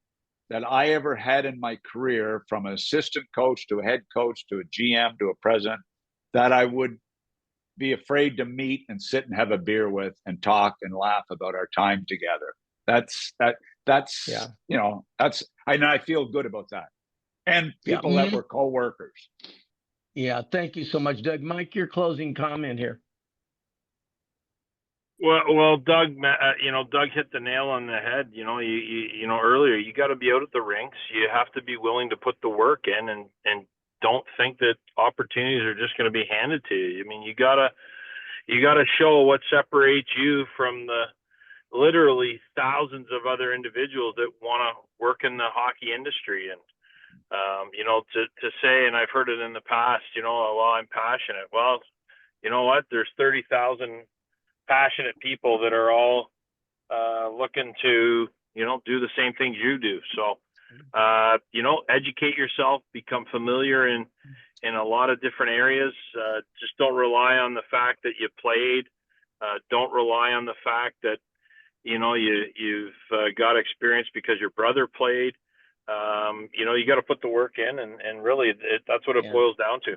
that I ever had in my career, from an assistant coach to a head coach to a GM to a president, that I would be afraid to meet and sit and have a beer with and talk and laugh about our time together. That's yeah. You know, I feel good about that. And people that were co-workers. Yeah, thank you so much, Doug. Mike, your closing comment here. Well, Doug, Doug hit the nail on the head. You know, earlier, you got to be out at the rinks. You have to be willing to put the work in, and don't think that opportunities are just going to be handed to you. I mean, you gotta show what separates you from the literally thousands of other individuals that want to work in the hockey industry. And to say, and I've heard it in the past, well, I'm passionate. Well, you know what? There's 30,000 passionate people that are all looking to, do the same things you do. So, educate yourself, become familiar in a lot of different areas. Just don't rely on the fact that you played. Don't rely on the fact that, you've got experience because your brother played. You got to put the work in, and really that's what it boils down to.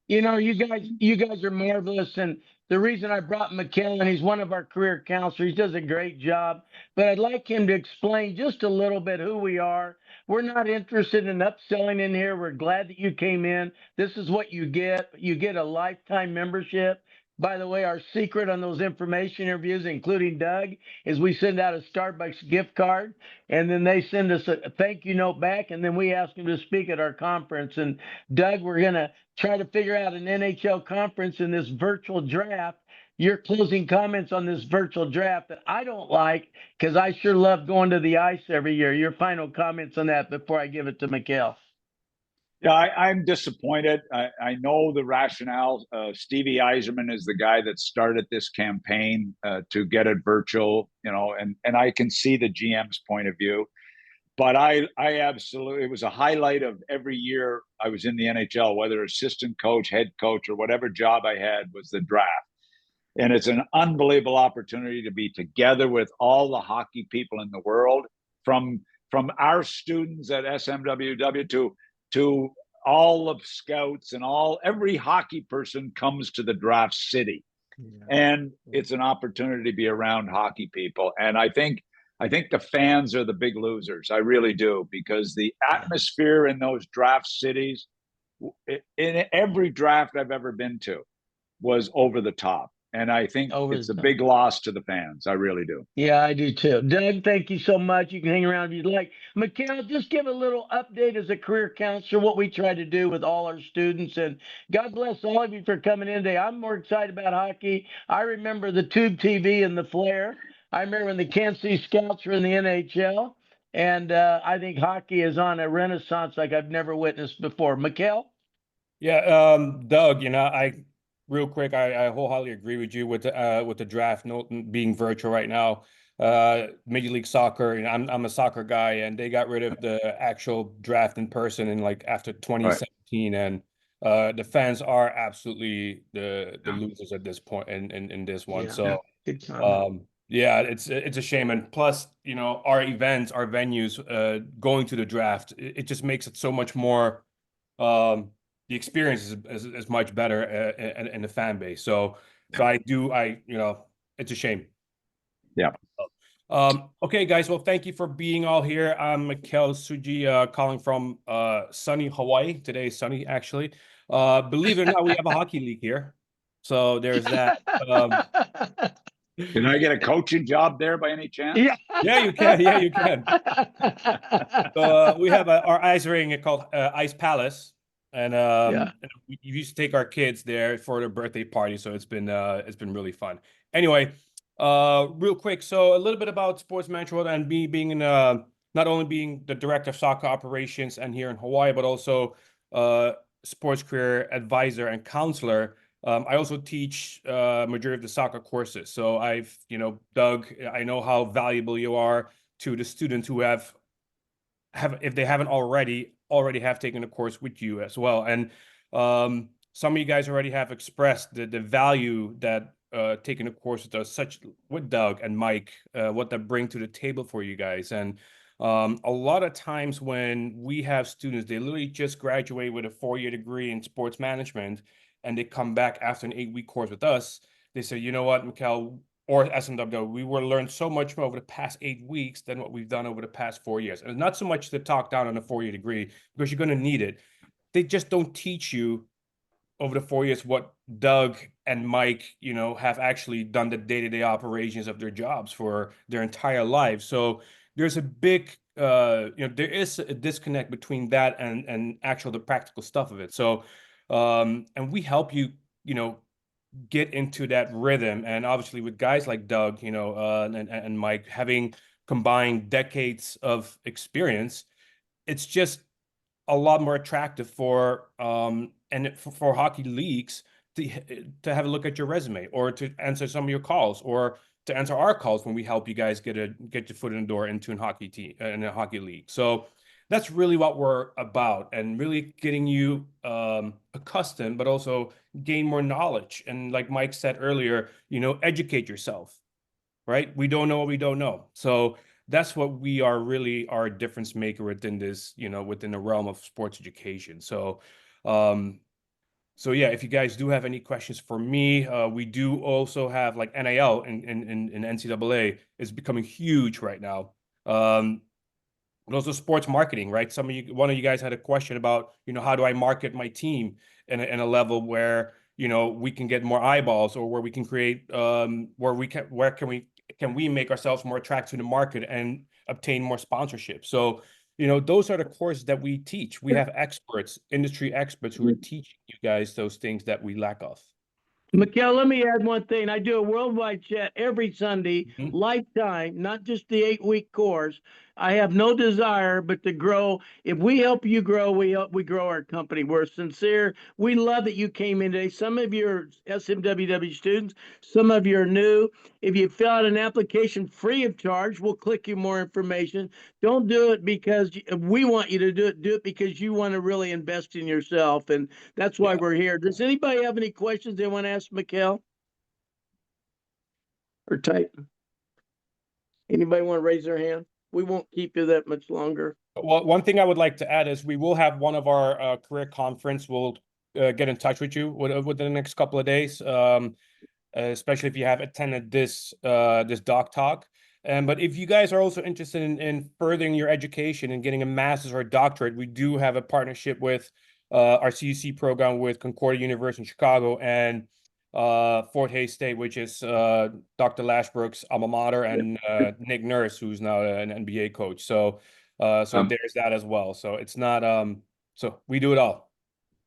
You guys are marvelous. And the reason I brought MacLean, he's one of our career counselors. He does a great job, but I'd like him to explain just a little bit who we are. We're not interested in upselling in here. We're glad that you came in. This is what you get. You get a lifetime membership. By the way, our secret on those information interviews, including Doug, is we send out a Starbucks gift card, and then they send us a thank you note back, and then we ask them to speak at our conference. And Doug, we're going to try to figure out an NHL conference in this virtual draft. Your closing comments on this virtual draft that I don't like, because I sure love going to the ice every year. Your final comments on that before I give it to MacLean. Yeah, I'm disappointed. I know the rationale. Stevie Yzerman is the guy that started this campaign to get it virtual, and I can see the GM's point of view. But I absolutely, it was a highlight of every year I was in the NHL, whether assistant coach, head coach, or whatever job I had, was the draft. And it's an unbelievable opportunity to be together with all the hockey people in the world, from our students at SMWW to all of scouts and every hockey person comes to the draft city. Yeah. And it's an opportunity to be around hockey people. And I think the fans are the big losers. I really do, because the atmosphere in those draft cities, in every draft I've ever been to, was over the top. And I think it's a big loss to the fans. I really do. Yeah, I do too. Doug, thank you so much. You can hang around if you'd like. MacLean, just give a little update as a career counselor, what we try to do with all our students. And God bless all of you for coming in today. I'm more excited about hockey. I remember the Tube TV and the Flare. I remember when the Kansas City Scouts were in the NHL. And I think hockey is on a renaissance like I've never witnessed before. MacLean? Yeah, Doug, real quick, I wholeheartedly agree with you with the draft being virtual right now. Major League Soccer, I'm a soccer guy, and they got rid of the actual draft in person after 2017, and the fans are absolutely the losers at this point in this one. It's a shame. And plus, our events, our venues, going to the draft, it just makes it so much more. The experience is much better in the fan base. So it's a shame. Yeah. Okay, guys. Well, thank you for being all here. I'm Mikhail Suji, calling from sunny Hawaii. Today is sunny, actually. Believe it or not, we have a hockey league here. So there's that. Can I get a coaching job there by any chance? Yeah, you can. Yeah, you can. So we have our ice ring called Ice Palace, and we used to take our kids there for their birthday party. So it's been really fun. Anyway, real quick, so a little bit about Sports Management World and me being in not only being the director of soccer operations and here in Hawaii, but also sports career advisor and counselor. I also teach majority of the soccer courses. So I've, Doug, I know how valuable you are to the students who have if they haven't already have taken a course with you as well. And some of you guys already have expressed the value that taking a course with us, such with Doug and Mike, what that bring to the table for you guys. And a lot of times when we have students, they literally just graduate with a 4-year degree in sports management, and they come back after an 8-week course with us. They say, you know what, Mikhail, or SMW, we will learn so much more over the past 8 weeks than what we've done over the past 4 years. And it's not so much to talk down on a 4-year degree, because you're going to need it. They just don't teach you over the 4 years what Doug and Mike, have actually done the day-to-day operations of their jobs for their entire lives. So there's a big, there is a disconnect between that and actual the practical stuff of it. So, and we help you, get into that rhythm. And obviously with guys like Doug, and Mike, having combined decades of experience, it's just a lot more attractive for hockey leagues to have a look at your resume, or to answer some of your calls, or to answer our calls when we help you guys get your foot in the door into a hockey team in a hockey league. So that's really what we're about, and really getting you accustomed, but also gain more knowledge. And like Mike said earlier, educate yourself, right? We don't know what we don't know. So that's what we are really our difference maker within this, within the realm of sports education. So, so yeah, if you guys do have any questions for me, we do also have like NIL in NCAA is becoming huge right now. And also sports marketing, right? One of you guys had a question about, how do I market my team in a level where, we can get more eyeballs, or where we can create, where can we make ourselves more attractive to the market and obtain more sponsorship? So, those are the courses that we teach. We have experts, industry experts, who are teaching you guys those things that we lack of. Mikhail, let me add one thing. I do a worldwide chat every Sunday, lifetime, not just the 8-week course. I have no desire but to grow. If we help you grow, we grow our company. We're sincere. We love that you came in today. Some of you are SMWW students, some of you are new. If you fill out an application free of charge, we'll click you more information. Don't do it because we want you to do it. Do it because you want to really invest in yourself. And that's why we're here. Does anybody have any questions they want to ask Mikhail? Or type? Anybody want to raise their hand? We won't keep you that much longer. Well, one thing I would like to add is we will have one of our career conference. We'll get in touch with you within the next couple of days, especially if you have attended this doc talk. But if you guys are also interested in furthering your education and getting a master's or a doctorate, we do have a partnership with our CUC program with Concordia University in Chicago and Fort Hays State, which is Dr. Lashbrook's alma mater, and Nick Nurse, who's now an NBA coach. So there's that as well. So it's not so we do it all.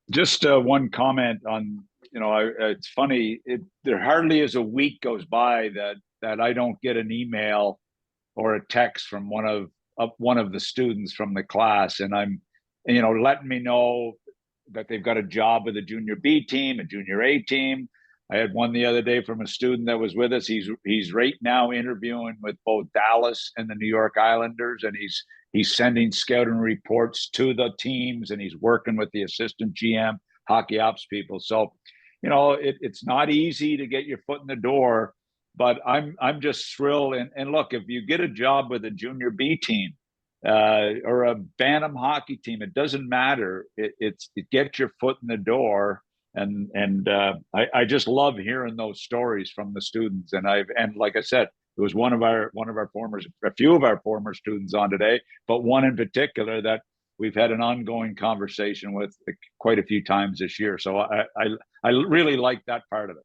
Just one comment on, it's funny. There hardly is a week goes by that I don't get an email or a text from one of the students from the class, and I'm, letting me know that they've got a job with a junior B team, a junior A team. I had one the other day from a student that was with us. He's right now interviewing with both Dallas and the New York Islanders, and he's sending scouting reports to the teams, and he's working with the assistant GM, hockey ops people. So, it's not easy to get your foot in the door, but I'm just thrilled. And look, if you get a job with a junior B team or a Bantam hockey team, it doesn't matter. It gets your foot in the door. And I just love hearing those stories from the students. And like I said, was one of our a few of our former students on today, but one in particular that we've had an ongoing conversation with quite a few times this year. So I really like that part of it.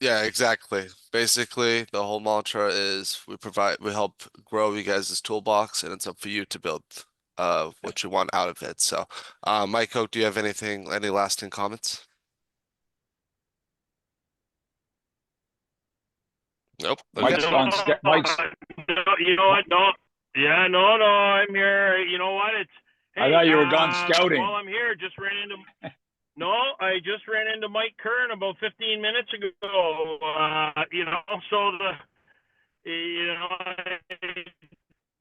Yeah, exactly. Basically, the whole mantra is we help grow you guys' toolbox, and it's up for you to build what you want out of it. So, Mike, do you have any lasting comments? Nope. Okay. Mike's. You know what? No. Yeah, no, I'm here. You know what? Hey, I thought you were gone scouting. While I'm here, No, I just ran into Mike Kern about 15 minutes ago. So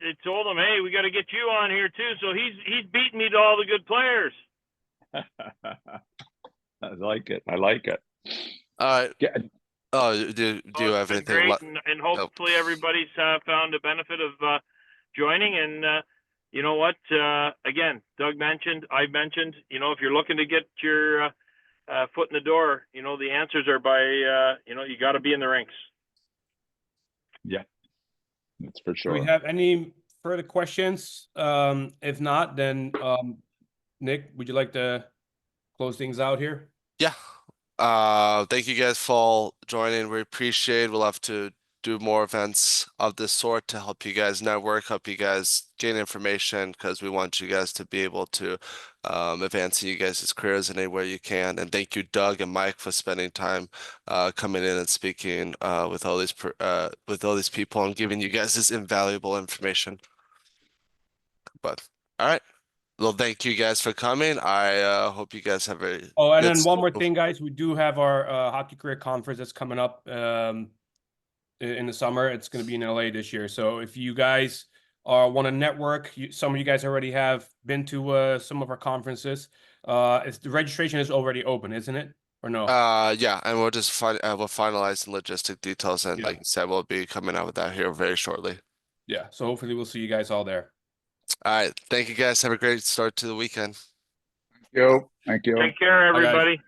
I told him, hey, we got to get you on here too. So he's beating me to all the good players. I like it. I like it. Do you have anything? Great, and hopefully everybody's found the benefit of joining. And you know what? Again, Doug mentioned, I mentioned, if you're looking to get your foot in the door, the answers are by, you got to be in the rinks. Yeah, that's for sure. Do we have any further questions? If not, then Nick, would you like to close things out here? Yeah. Thank you guys for joining. We appreciate it. We'll have to do more events of this sort to help you guys network, help you guys gain information, because we want you guys to be able to advance you guys' careers in any way you can. And thank you, Doug and Mike, for spending time coming in and speaking with all these people and giving you guys this invaluable information. But all right. Well, thank you guys for coming. I hope you guys have a and then one more thing, guys. We do have our hockey career conference that's coming up in the summer. It's going to be in LA this year. So if you guys want to network, some of you guys already have been to some of our conferences. The registration is already open, isn't it? Or no? Yeah, and we'll just we're finalizing logistic details, and like I said, we'll be coming out with that here very shortly. Yeah, so hopefully we'll see you guys all there. All right, thank you guys. Have a great start to the weekend. Thank you. Take care, everybody.